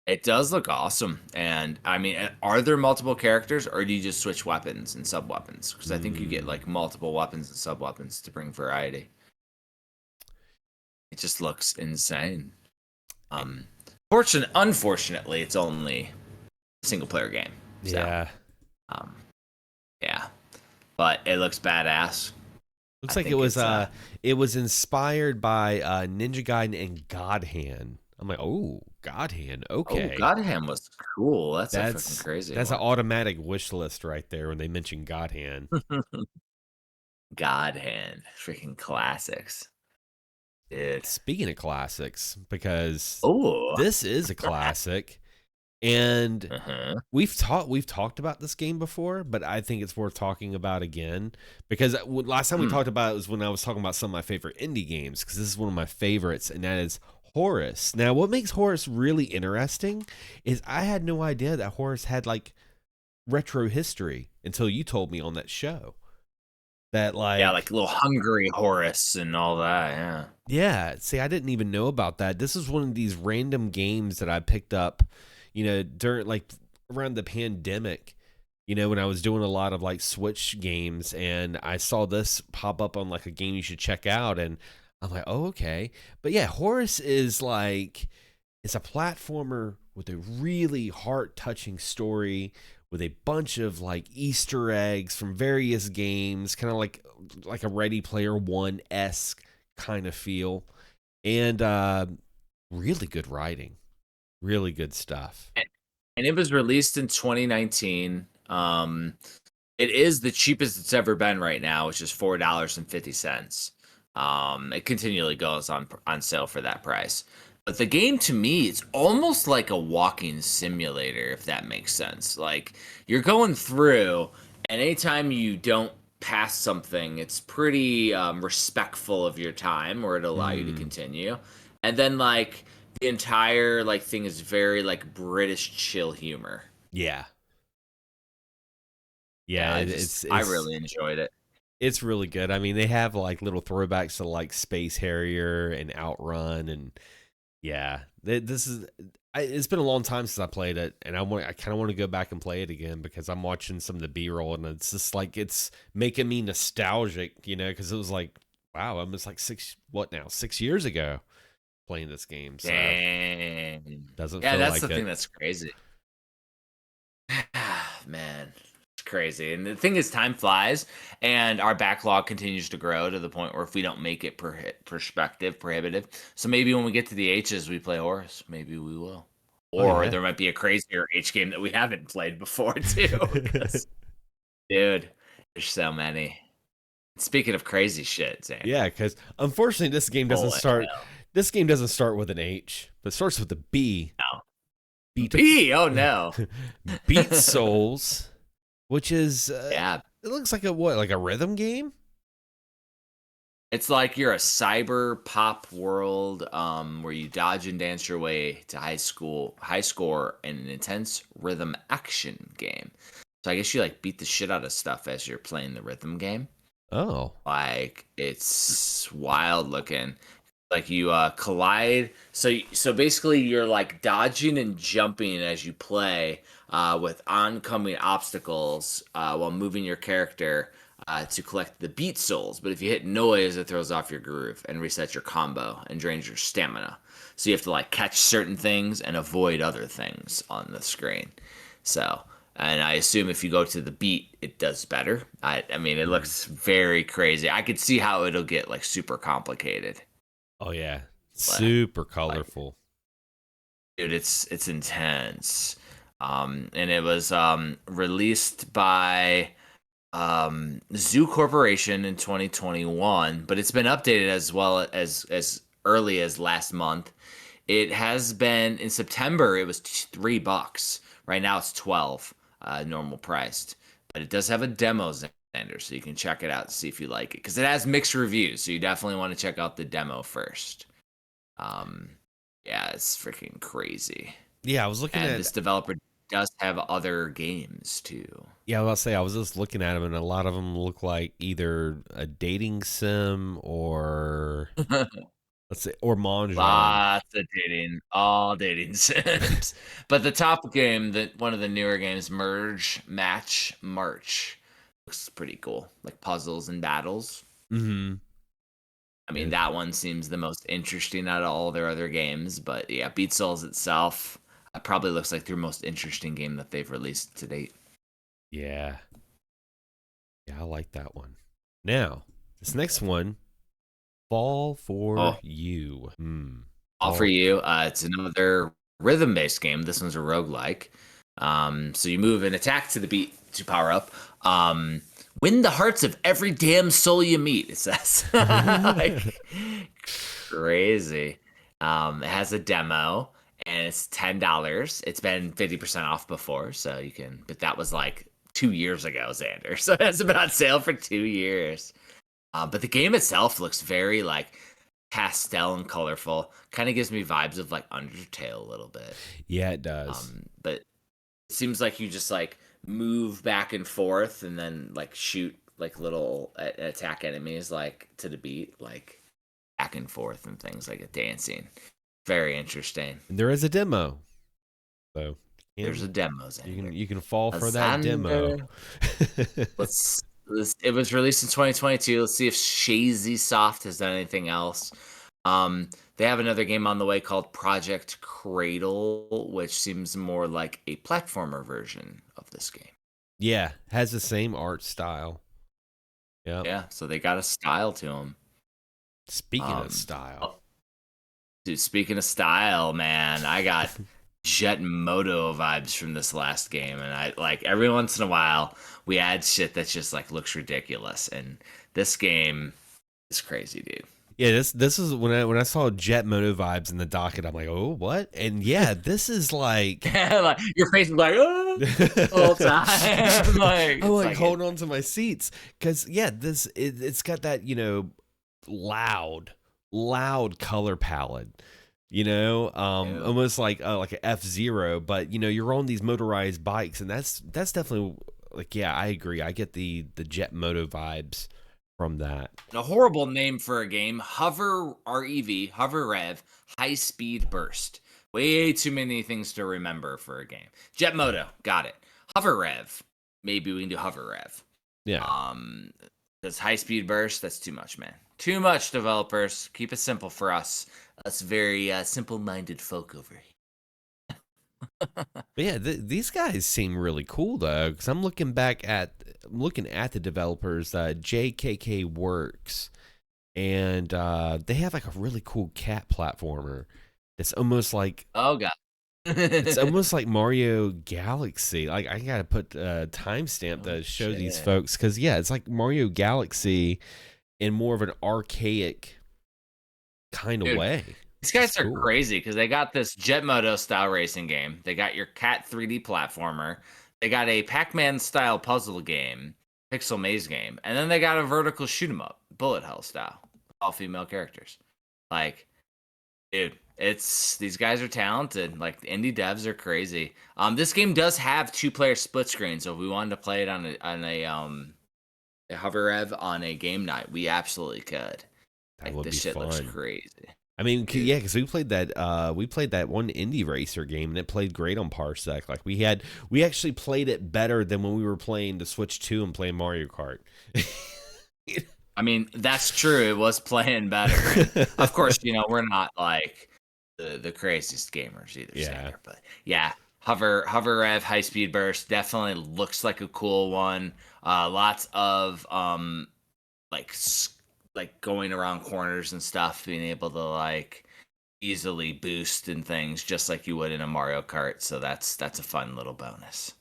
It does look awesome. And I mean, are there multiple characters, or do you just switch weapons and sub weapons? Because I think you get like multiple weapons and sub weapons to bring variety. It just looks insane. Unfortunately, it's only a single player game. So, yeah. Yeah. But it looks badass. Looks like it was inspired by Ninja Gaiden and God Hand. I'm like, oh, God Hand, okay. Oh, God Hand was cool. That's fucking crazy. That's an automatic wish list right there when they mention God Hand. God Hand, freaking classics. Dude. Speaking of classics, because this is a classic, and we've talked about this game before, but I think it's worth talking about again, because last time we talked about it was when I was talking about some of my favorite indie games, because this is one of my favorites, and that is Horus. Now, what makes Horus really interesting is I had no idea that Horus had like retro history until you told me on that show. That like little Hungary Horus and all that. Yeah. See, I didn't even know about that. This is one of these random games that I picked up, during like around the pandemic, you know, when I was doing a lot of like Switch games, and I saw this pop up on like a game you should check out, and I'm like, oh, okay. But yeah, Horus is like, it's a platformer with a really heart touching story with a bunch of like Easter eggs from various games, kind of like a Ready Player One esque kind of feel, and really good writing, really good stuff. And it was released in 2019. It is the cheapest it's ever been right now, which is $4.50. It continually goes on sale for that price. But the game to me, it's almost like a walking simulator, if that makes sense. Like you're going through, and anytime you don't pass something, it's pretty respectful of your time, or it'll allow you to Mm, continue. And then like the entire like thing is very like British chill humor. yeah, yeah, Yeah, I it's really enjoyed it. it's really good. I mean, they have like little throwbacks to like Space Harrier and Outrun, and yeah, this is. It's been a long time since I played it, and I kind of want to go back and play it again because I'm watching some of the B-roll, and it's just like it's making me nostalgic, you know, because it was like, wow, almost like 6 years ago playing this game, so Dang. doesn't Yeah, feel that's the like thing it. that's crazy. Man, it's crazy. And the thing is, time flies, and our backlog continues to grow to the point where if we don't make it prohibitive. So maybe when we get to the H's, we play Horus. Maybe we will. Oh Or yeah. there might be a crazier H game that we haven't played before, too. 'Cause, dude, there's so many. Speaking of crazy shit, Xander. Yeah, because unfortunately, this game doesn't Holy start. hell. This game doesn't start with an H, but starts with a B. No. Beat B, oh no. Beat Souls, which is Yeah. it looks like a what, like a rhythm game? It's like you're a cyber pop world where you dodge and dance your way to high score in an intense rhythm action game. So I guess you like beat the shit out of stuff as you're playing the rhythm game. Oh, Like it's wild looking. Like you collide. So basically you're like dodging and jumping as you play with oncoming obstacles while moving your character to collect the beat souls. But if you hit noise, it throws off your groove and resets your combo and drains your stamina. So you have to like catch certain things and avoid other things on the screen. So, and I assume if you go to the beat, it does better. I mean, it mm. looks very crazy. I could see how it'll get like super complicated. Oh yeah, Like, super like colorful. dude, it's intense. And it was released by Zoo Corporation in 2021, but it's been updated as well as early as last month. It has been in September. It was $3. Right now it's 12, normal priced. But it does have a demo, Xander, so you can check it out and see if you like it because it has mixed reviews. So you definitely want to check out the demo first. Um, yeah, it's freaking crazy. Yeah, I was looking And at. this developer does have other games too. Yeah, I'll say I was just looking at them, and a lot of them look like either a dating sim or let's say or mahjong. Lots of dating, all dating sims. But the top game, that one of the newer games, Merge Match March, looks pretty cool. Like puzzles and battles. Mm-hmm. I mean, that one seems the most interesting out of all their other games. But yeah, Beat Souls itself probably looks like their most interesting game that they've released to date. Yeah, yeah, I like that one. Now, this next one, Fall for Oh, You. all for Fall. you. It's another rhythm-based game. This one's a roguelike. So you move and attack to the beat to power up. Win the hearts of every damn soul you meet, it says. Like crazy. It has a demo and it's $10. It's been 50% off before, so you can, but that was like 2 years ago, Xander. So it hasn't been on sale for 2 years. But the game itself looks very like pastel and colorful. Kind of gives me vibes of like Undertale a little bit. Yeah, it does. But it seems like you just like move back and forth and then like shoot like little attack enemies like to the beat, like back and forth and things like a dancing. Very interesting. And there is a demo, so There's a demo, You can fall for that Xander. demo. Let's. It was released in 2022. Let's see if Shazy Soft has done anything else. They have another game on the way called Project Cradle, which seems more like a platformer version of this game. Yeah, has the same art style. Yep. Yeah, so they got a style to them. Speaking of style. Dude, speaking of style, man, I got Jet Moto vibes from this last game, and I like every once in a while we add shit that just like looks ridiculous, and this game is crazy, dude. Yeah, this is when I saw Jet Moto vibes in the docket, I'm like, oh, what? And yeah, this is like, like your face is like, oh, all the time. Like, I'm like hold on to my seats because yeah, it's got that loud color palette. Almost like an F-Zero, but you're on these motorized bikes, and that's definitely like, yeah, I agree. I get the Jet Moto vibes from that. A horrible name for a game. Hover REV, Hover Rev, High Speed Burst. Way too many things to remember for a game. Jet Moto, got it. Hover Rev, maybe we can do Hover Rev. Yeah. Does High Speed Burst? That's too much, man. Too much, developers. Keep it simple for us. Us very simple-minded folk over here. Yeah, these guys seem really cool though, because I'm looking at the developers, JKK Works, and they have like a really cool cat platformer. It's almost like it's almost like Mario Galaxy. Like I gotta put a timestamp to show these folks, because yeah, it's like Mario Galaxy in more of an archaic kind of way. These guys are crazy because they got this Jet Moto style racing game. They got your Cat 3D platformer. They got a Pac-Man style puzzle game, pixel maze game, and then they got a vertical shoot 'em up, bullet hell style, all female characters. Like, dude, these guys are talented. Like, the indie devs are crazy. This game does have 2-player split screen, so if we wanted to play it on a Hover Rev on a game night, we absolutely could. That would be this shit fun. Looks crazy. I mean, yeah, because we played that one indie racer game, and it played great on Parsec. Like we actually played it better than when we were playing the Switch 2 and playing Mario Kart. I mean, that's true. It was playing better. And of course, we're not like the craziest gamers either. Yeah. Xander, but yeah, Hover Rev, High Speed Burst definitely looks like a cool one. Lots of like going around corners and stuff, being able to like easily boost and things just like you would in a Mario Kart. So that's a fun little bonus.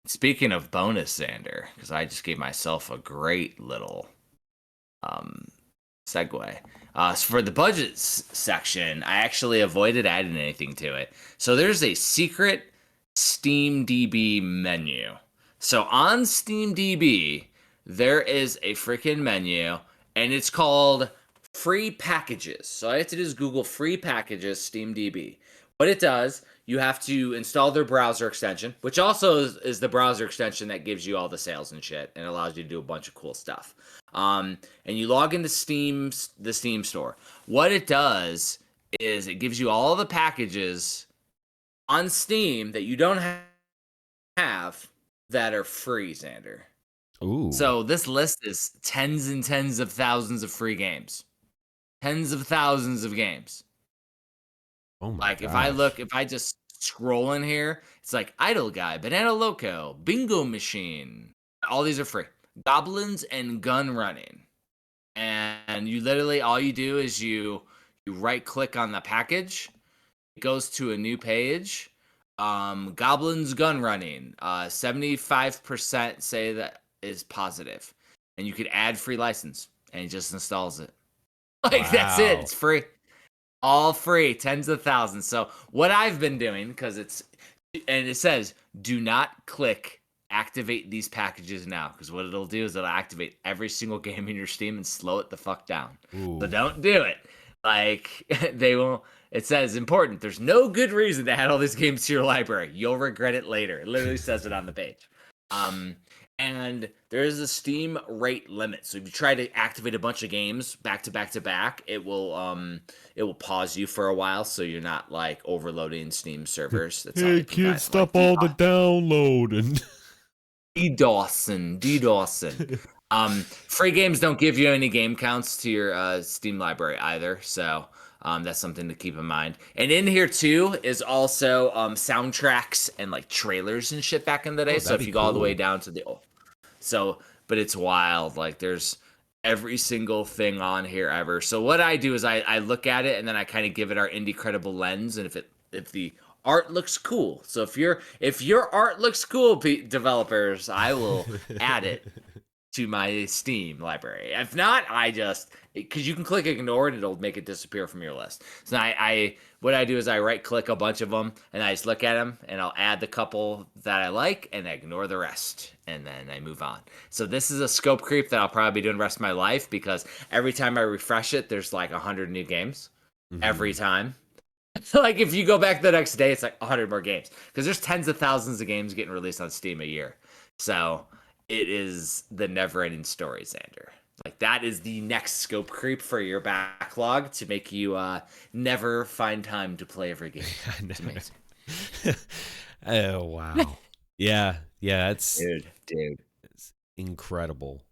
Speaking of bonus, Xander, because I just gave myself a great little segue. So for the budget section, I actually avoided adding anything to it. So there's a secret SteamDB menu. So on SteamDB, there is a freaking menu, and it's called Free Packages. So all I have to do is Google Free Packages SteamDB. What it does, you have to install their browser extension, which also is the browser extension that gives you all the sales and shit, and allows you to do a bunch of cool stuff. And you log into the Steam store. What it does is it gives you all the packages on Steam that you don't have that are free, Xander. Ooh. So this list is tens and tens of thousands of free games. Tens of thousands of games. Oh my gosh. If I just scroll in here, it's like Idle Guy, Banana Loco, Bingo Machine. All these are free. Goblins and Gun Running. And you literally, all you do is you right click on the package. It goes to a new page. Goblins Gun Running. 75% say that is positive, and you could add free license, and it just installs it. Like, wow. That's it. It's free. All free. Tens of thousands. So what I've been doing, because it says, do not click activate these packages now, because what it'll do is it'll activate every single game in your Steam and slow it the fuck down. Ooh. So don't do it. Like, they will. It says, important, there's no good reason to add all these games to your library. You'll regret it later. It literally says it on the page. and there is a Steam rate limit. So if you try to activate a bunch of games back to back to back, it will pause you for a while, so you're not like overloading Steam servers. That's how Hey they prevent kids, like stop all the downloading. DDoSing. Free games don't give you any game counts to your Steam library either, so that's something to keep in mind. And in here too is also soundtracks and like trailers and shit back in the day. Oh, So that'd if be you go all the way cool. down to the so, but it's wild. Like there's every single thing on here ever. So what I do is I look at it and then I kind of give it our indie credible lens, and if the art looks cool. So if your art looks cool, developers, I will add it to my Steam library. If not, I just because you can click ignore and it'll make it disappear from your list. So I what I do is I right click a bunch of them and I just look at them and I'll add the couple that I like and I ignore the rest and then I move on. So this is a scope creep that I'll probably be doing the rest of my life because every time I refresh it, there's like 100 new games every time. Like if you go back the next day, it's like 100 more games because there's tens of thousands of games getting released on Steam a year. So it is the never-ending story, Xander. Like that is the next scope creep for your backlog to make you never find time to play every game. It's amazing. Oh wow. Yeah, that's Dude. it's incredible.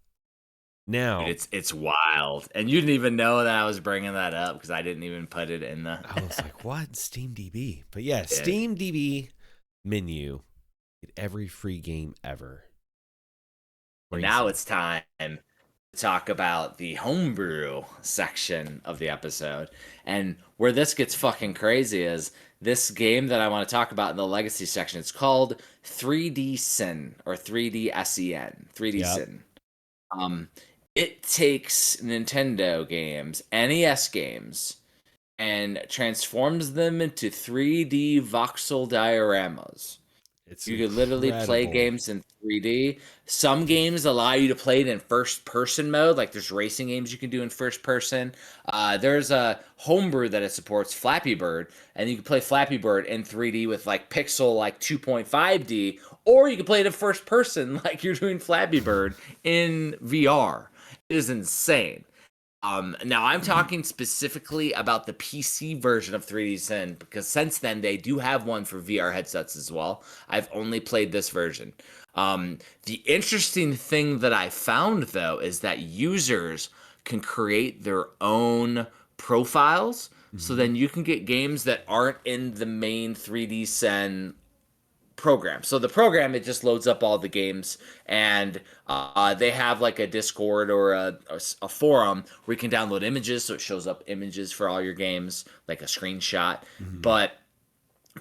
Now, It's wild, and you didn't even know that I was bringing that up because I didn't even put it in the. I was like, "What? SteamDB?" But yeah, SteamDB menu, get every free game ever. Well, now it's time to talk about the homebrew section of the episode, and where this gets fucking crazy is this game that I want to talk about in the legacy section. It's called 3D Sin or 3D Sen, 3D Yep. Sin. It takes Nintendo games, NES games, and transforms them into 3D voxel dioramas. It's You could literally play incredible. games in 3D. Some games allow you to play it in first person mode, like there's racing games you can do in first person. There's a homebrew that it supports, Flappy Bird, and you can play Flappy Bird in 3D with like pixel like 2.5D, or you can play it in first person like you're doing Flappy Bird in VR. It is insane. Now I'm talking specifically about the PC version of 3D Sin because since then they do have one for VR headsets as well. I've only played this version. The interesting thing that I found though is that users can create their own profiles. So then you can get games that aren't in the main 3D Sin program. So the program, it just loads up all the games, and they have like a Discord or a forum where you can download images, so it shows up images for all your games, like a screenshot. But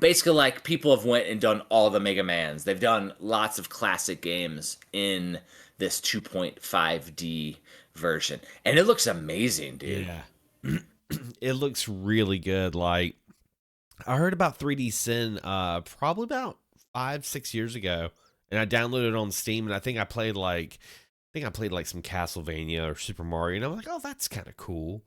basically, like people have went and done all the Mega Mans. They've done lots of classic games in this 2.5D version, and it looks amazing, dude. Yeah. It looks really good. Like I heard about 3D Sin probably about 5-6 years ago, and I downloaded it on Steam, and I think I played like some Castlevania or Super Mario, and I was like, oh, that's kind of cool.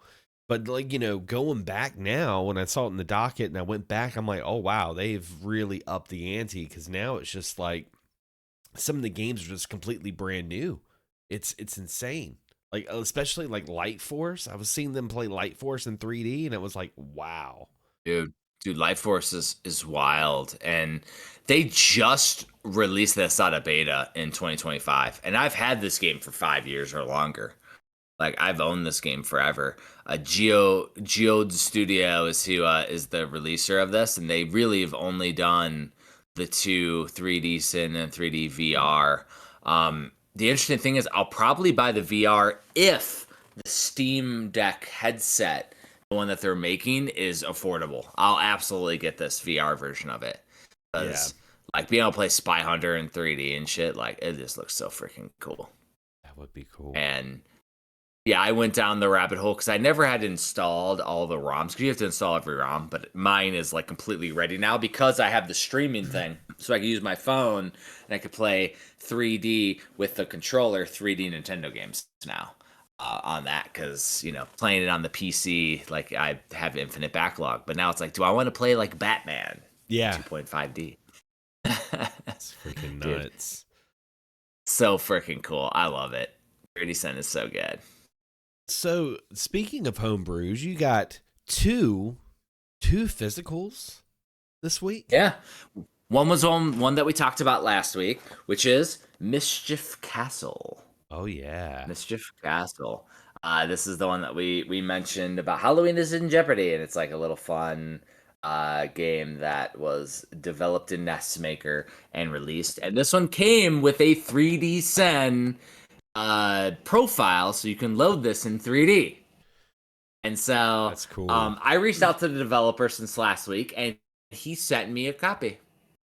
But like, going back now, when I saw it in the docket and I went back, I'm like, oh wow, they've really upped the ante because now it's just like some of the games are just completely brand new. It's insane. Like especially like Light Force. I was seeing them play Light Force in 3D, and it was like, wow. Dude, Life Force is wild, and they just released this out of beta in 2025, and I've had this game for 5 years or longer. Like I've owned this game forever. Geode Studio is who is the releaser of this, and they really have only done the two 3D Sin and 3D VR. The interesting thing is, I'll probably buy the VR if the Steam Deck headset, the one that they're making, is affordable. I'll absolutely get this VR version of it because, like, being able to play Spy Hunter in 3D and shit, like, it just looks so freaking cool. That would be cool. And yeah, I went down the rabbit hole because I never had installed all the ROMs because you have to install every ROM, but mine is like completely ready now because I have the streaming thing. So I can use my phone and I could play 3D with the controller, 3D Nintendo games now on that because, playing it on the PC, like I have infinite backlog. But now it's like, do I want to play like Batman? Yeah. 2.5D. That's freaking nuts. So freaking cool. I love it. 30 Cent is so good. So speaking of homebrews, you got two physicals this week. Yeah. One was one that we talked about last week, which is Mischief Castle. Oh yeah. Mischief Castle. This is the one that we mentioned about Halloween is in Jeopardy, and it's like a little fun game that was developed in NES Maker and released. And this one came with a 3D Sen profile, so you can load this in 3D. And so That's cool. I reached out to the developer since last week, and he sent me a copy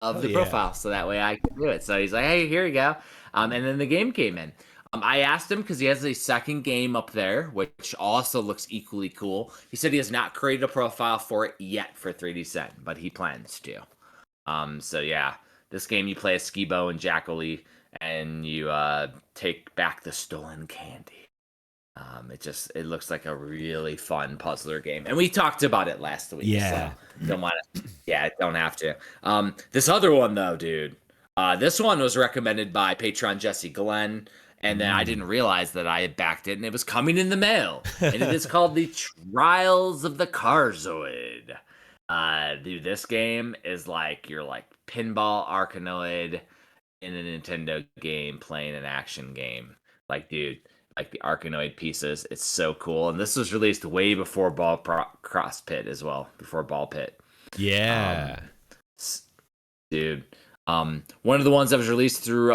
of the profile, so that way I could do it. So he's like, "Hey, here you go." And then the game came in. I asked him because he has a second game up there, which also looks equally cool. He said he has not created a profile for it yet for 3D Sen, but he plans to. So yeah, this game you play as Skibo and Jackalee, and you take back the stolen candy. It looks like a really fun puzzler game, and we talked about it last week. Yeah, so don't want to. Yeah, don't have to. This other one though, dude. This one was recommended by Patron Jesse Glenn, and then I didn't realize that I had backed it, and it was coming in the mail. And it is called the Trials of the Carzoid. Dude, this game is like you're like pinball Arkanoid in a Nintendo game playing an action game. Like, dude, like the Arkanoid pieces. It's so cool. And this was released way before Cross Pit as well, before Ball Pit. Yeah. Dude. One of the ones that was released through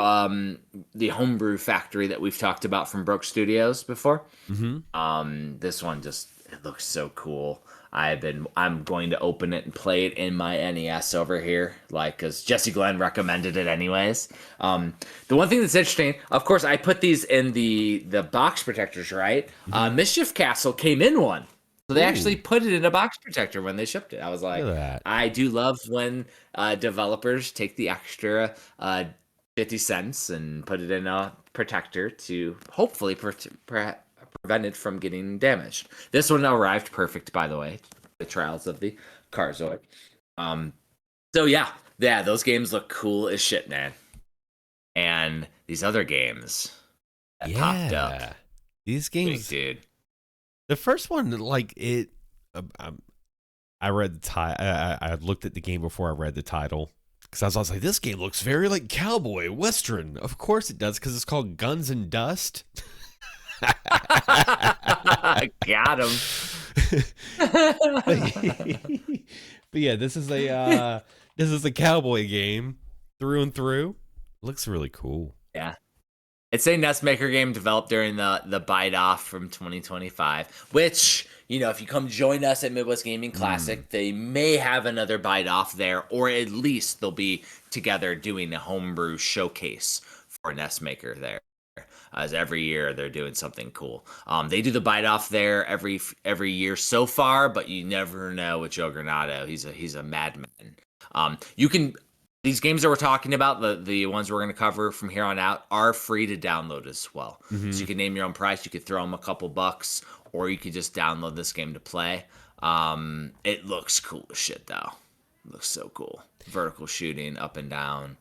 the homebrew factory that we've talked about from Broke Studios before. Mm-hmm. This one just it looks so cool. I'm going to open it and play it in my NES over here, like because Jesse Glenn recommended it anyways. The one thing that's interesting, of course, I put these in the box protectors, right? Mischief Castle came in one. So they actually put it in a box protector when they shipped it. I was like, I do love when developers take the extra 50 cents and put it in a protector to hopefully prevent it from getting damaged. This one arrived perfect, by the way. The Trials of the Carzoid. So yeah, those games look cool as shit, man. And these other games that popped up. These games, big, dude. The first one, like it, I read the title. I looked at the game before I read the title because I was like, "This game looks very like cowboy western." Of course it does, because it's called Guns and Dust. Got him. But yeah, this is a cowboy game through and through. Looks really cool. Yeah. It's a NES Maker game developed during the Bite Off from 2025, which, you know, if you come join us at Midwest Gaming Classic, they may have another Bite Off there, or at least they'll be together doing a homebrew showcase for NES Maker there. As every year they're doing something cool. They do the Bite Off there every year so far, but you never know with Joe Granato. He's a madman. You can. These games that we're talking about, the ones we're going to cover from here on out, are free to download as well. So you can name your own price. You could throw them a couple bucks, or you could just download this game to play. It looks cool as shit, though. It looks so cool. Vertical shooting, up and down.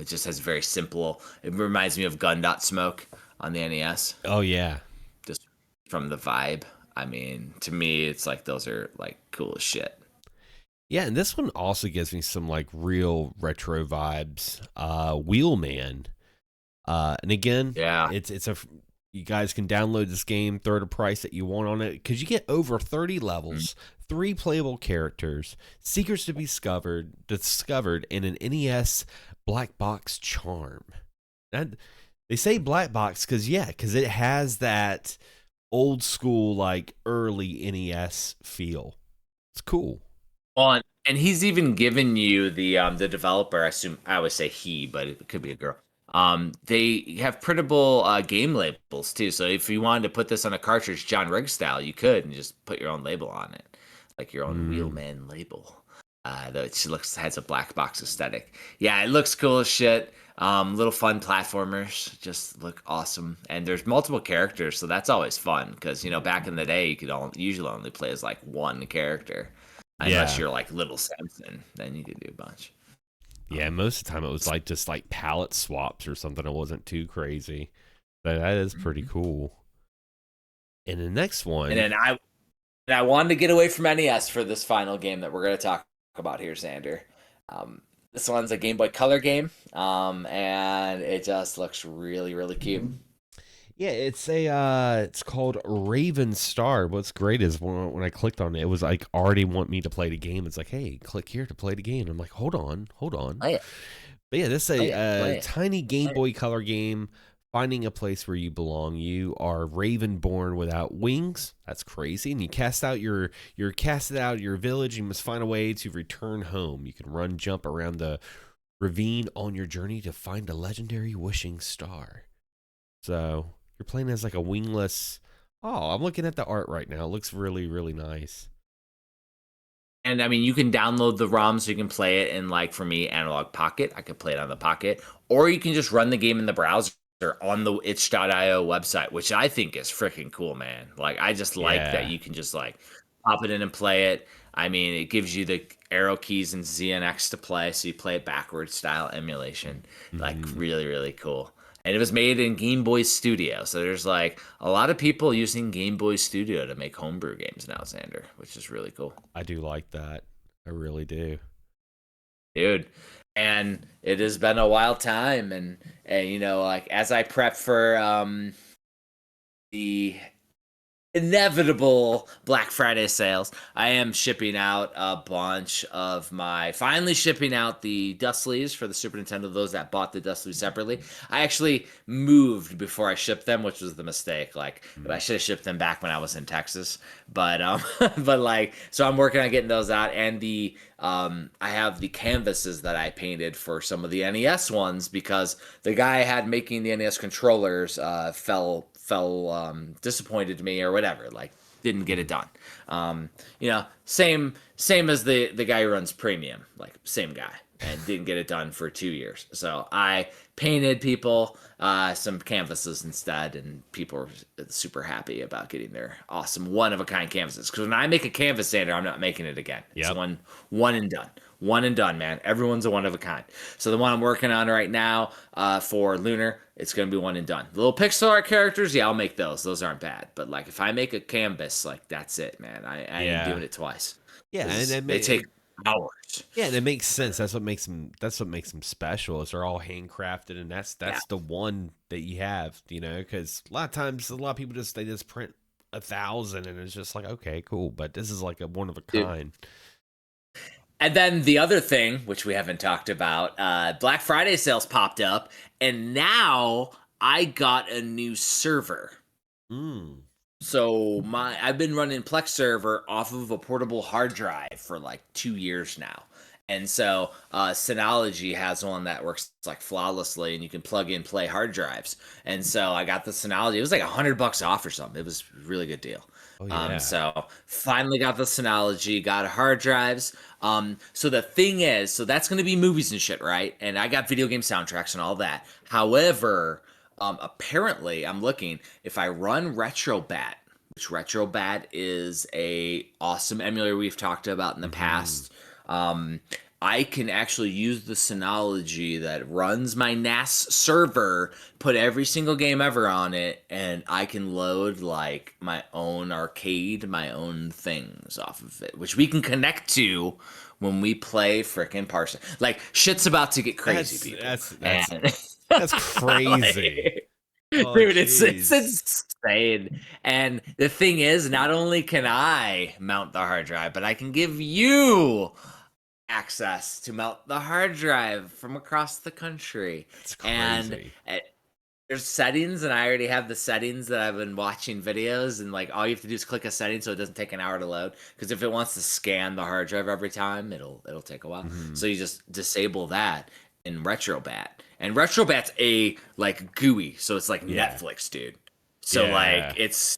It just has very simple. It reminds me of Gun.Smoke on the NES. Oh, yeah. Just from the vibe. I mean, to me, it's like those are like cool as shit. Yeah, and this one also gives me some like real retro vibes. Wheelman, and again, it's you guys can download this game, throw the price that you want on it, because you get over 30 levels, 3 playable characters, secrets to be discovered, in an NES black box charm. And they say black box because it has that old school like early NES feel. It's cool. Well, and he's even given you the developer. I always say he, but it could be a girl. They have printable game labels too. So if you wanted to put this on a cartridge, John Riggs style, you could and just put your own label on it, like your own Wheelman label. That has a black box aesthetic. Yeah, it looks cool as shit. Little fun platformers just look awesome, and there's multiple characters, so that's always fun because back in the day you could usually only play as like one character. Unless you're like Little Samson, then you could do a bunch. Yeah, most of the time it was like just like palette swaps or something. It wasn't too crazy. But that is pretty cool. And the next And one, then I wanted to get away from NES for this final game that we're going to talk about here, Xander. This one's a Game Boy Color game, and it just looks really, really cute. yeah, it's called Raven Star. What's great is when I clicked on it, it was like already want me to play the game. It's like, hey, click here to play the game. I'm like, hold on. Play it, But yeah, this is play it, a play it. tiny Game Play it. Boy Color game. Finding a place where you belong. You are Raven born without wings. That's crazy. And you're casted out of your village. You must find a way to return home. You can run, jump around the ravine on your journey to find a legendary wishing star. So you're playing as like a wingless. Oh, I'm looking at the art right now. It looks really, really nice. And I mean, you can download the ROM so you can play it in, like, for me, Analog Pocket. I could play it on the Pocket, or you can just run the game in the browser on the itch.io website, which I think is freaking cool, man. Like, I just like that Yeah. you can just like pop it in and play it. I mean, it gives you the arrow keys and ZNX to play, so you play it backwards style emulation. Like, Hmm. really, really cool. And it was made in Game Boy Studio, so there's like a lot of people using Game Boy Studio to make homebrew games now, Xander, which is really cool. I do like that. I really do. Dude, and it has been a wild time, and like, as I prep for the inevitable Black Friday sales, I am shipping out a bunch of finally shipping out the dust sleeves for the Super Nintendo, those that bought the dust sleeves separately. I actually moved before I shipped them, which was the mistake. Like, I should have shipped them back when I was in Texas. But but like, so I'm working on getting those out, and I have the canvases that I painted for some of the NES ones, because the guy I had making the NES controllers fell disappointed me or whatever, like, didn't get it done. Same as the guy who runs Premium, like, same guy, and didn't get it done for 2 years. So I painted people some canvases instead, and people were super happy about getting their awesome one of a kind canvases. Because when I make a canvas, Xander, I'm not making it again. It's Yep. one and done. One and done, man. Everyone's a one of a kind. So the one I'm working on right now for Lunar, it's gonna be one and done. The little pixel art characters, yeah, I'll make those. Those aren't bad. But like, if I make a canvas, like, that's it, man. I ain't Yeah. doing it twice. Yeah, and 'Cause they take hours. yeah, and it makes sense. That's what makes them. That's what makes them special. Is they're all handcrafted, and Yeah. that's the one that you have. Because a lot of times, a lot of people they just print 1,000, and it's just like, okay, cool. But this is like a one of a Dude. kind. And then the other thing, which we haven't talked about, Black Friday sales popped up, and now I got a new server. Mm. So I've been running Plex server off of a portable hard drive for like 2 years now. And so Synology has one that works like flawlessly, and you can plug in play hard drives. And so I got the Synology. It was like $100 off or something. It was a really good deal. Oh yeah. So finally got the Synology, got hard drives. So the thing is, so that's going to be movies and shit, right? And I got video game soundtracks and all that. However, apparently, I'm looking, if I run Retrobat, which Retrobat is a awesome emulator we've talked about in the Hmm. past. I can actually use the Synology that runs my NAS server, put every single game ever on it, and I can load like my own arcade, my own things off of it, which we can connect to when we play frickin' Parson. Like, shit's about to get crazy, That's people. that's that's And that's crazy. like, Oh dude, it's jeez. insane. And the thing is, not only can I mount the hard drive, but I can give you access to mount the hard drive from across the country. That's And crazy. there's settings, and I already have the settings that I've been watching videos, and like, all you have to do is click a setting so it doesn't take an hour to load. Because if it wants to scan the hard drive every time, it'll take a while. Hmm. So you just disable that in Retrobat. And Retrobat's a like GUI, so it's like Yeah. Netflix, dude. So like, Yeah. it's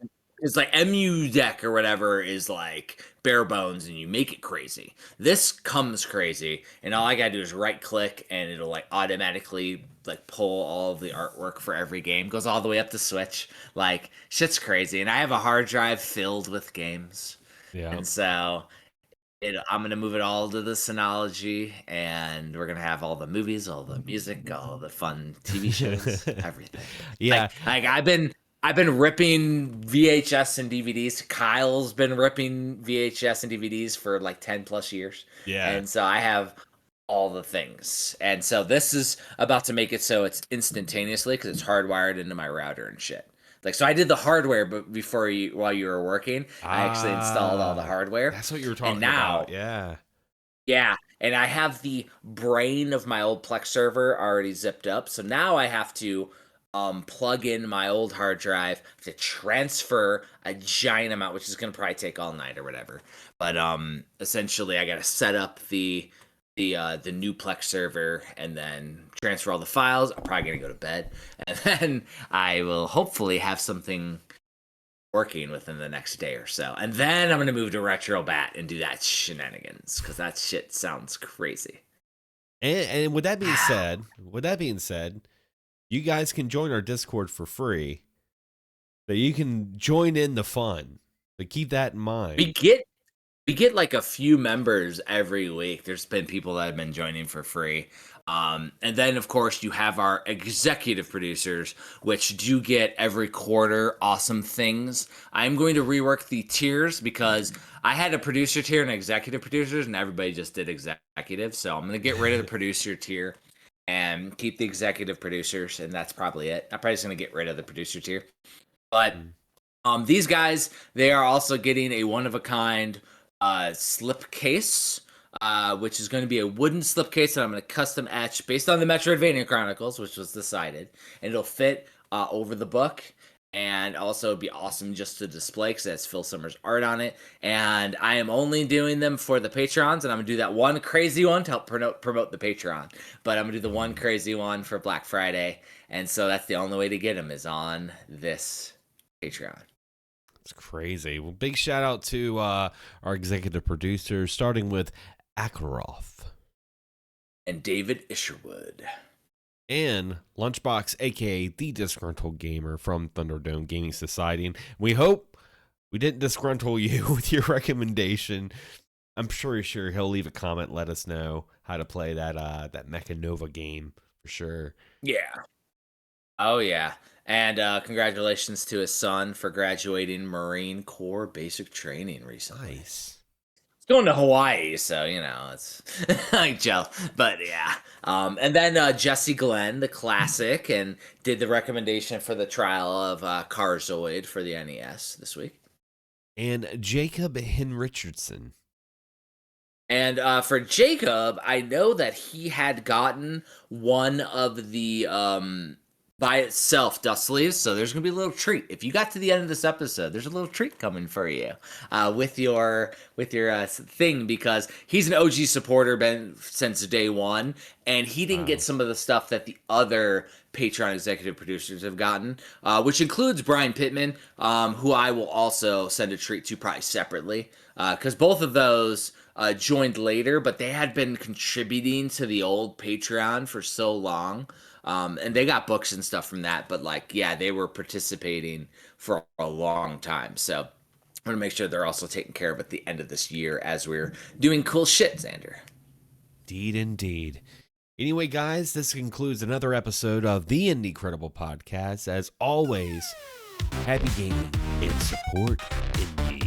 like MU deck or whatever is like bare bones, and you make it crazy. This comes crazy, and all I gotta do is right click, and it'll like automatically like pull all of the artwork for every game. Goes all the way up to Switch. Like, shit's crazy. And I have a hard drive filled with games. Yeah. And so I'm gonna move it all to the Synology, and we're gonna have all the movies, all the music, all the fun TV shows, everything. Yeah. Like I've been ripping VHS and DVDs. Kyle's been ripping VHS and DVDs for like 10 plus years. Yeah. And so I have all the things. And so this is about to make it so it's instantaneously because it's hardwired into my router and shit. Like, so I did the hardware, but while you were working, I actually installed all the hardware. That's what you were talking And now, about. Yeah. yeah, and I have the brain of my old Plex server already zipped up. So now I have to plug in my old hard drive to transfer a giant amount, which is going to probably take all night or whatever. But essentially I got to set up the new Plex server and then transfer all the files. I'm probably going to go to bed, and then I will hopefully have something working within the next day or so. And then I'm going to move to RetroBat and do that shenanigans because that shit sounds crazy. And with that being said, you guys can join our Discord for free. So you can join in the fun. But keep that in mind. We get like a few members every week. There's been people that have been joining for free. And then, of course, you have our executive producers, which do get every quarter awesome things. I'm going to rework the tiers because I had a producer tier and executive producers, and everybody just did executive. So I'm going to get rid of the producer tier and keep the executive producers, and that's probably it. I'm probably just going to get rid of the producer tier. But these guys, they are also getting a one-of-a-kind slip case, which is going to be a wooden slip case that I'm going to custom etch based on the Metroidvania Chronicles, which was decided, and it'll fit over the book, and also it'd be awesome just to display because it has Phil Summers' art on it. And I am only doing them for the Patrons, and I'm going to do that one crazy one to help promote the Patreon, but I'm going to do the one crazy one for Black Friday, and so that's the only way to get them is on this Patreon. It's crazy. Well, big shout out to our executive producers, starting with Akaroth and David Isherwood and Lunchbox, aka the Disgruntled Gamer from Thunderdome Gaming Society. And we hope we didn't disgruntle you with your recommendation. I'm sure he'll leave a comment, let us know how to play that Mecha Nova game for sure. Yeah. Oh yeah. And congratulations to his son for graduating Marine Corps basic training recently. Nice. It's going to Hawaii, so, you know, it's like gel. But yeah. And then Jesse Glenn, the classic, and did the recommendation for the trial of Carzoid for the NES this week. And Jacob Henrichardson. And for Jacob, I know that he had gotten one of the by itself dust sleeves, so there's gonna be a little treat. If you got to the end of this episode, there's a little treat coming for you with your thing, because he's an OG supporter been since day one, and he didn't get some of the stuff that the other Patreon executive producers have gotten, which includes Brian Pittman, who I will also send a treat to probably separately, because both of those joined later, but they had been contributing to the old Patreon for so long. And they got books and stuff from that, but like, yeah, they were participating for a long time. So I want to make sure they're also taken care of at the end of this year as we're doing cool shit, Xander. Indeed. Anyway, guys, this concludes another episode of the Indie Credible Podcast. As always, happy gaming and support indie.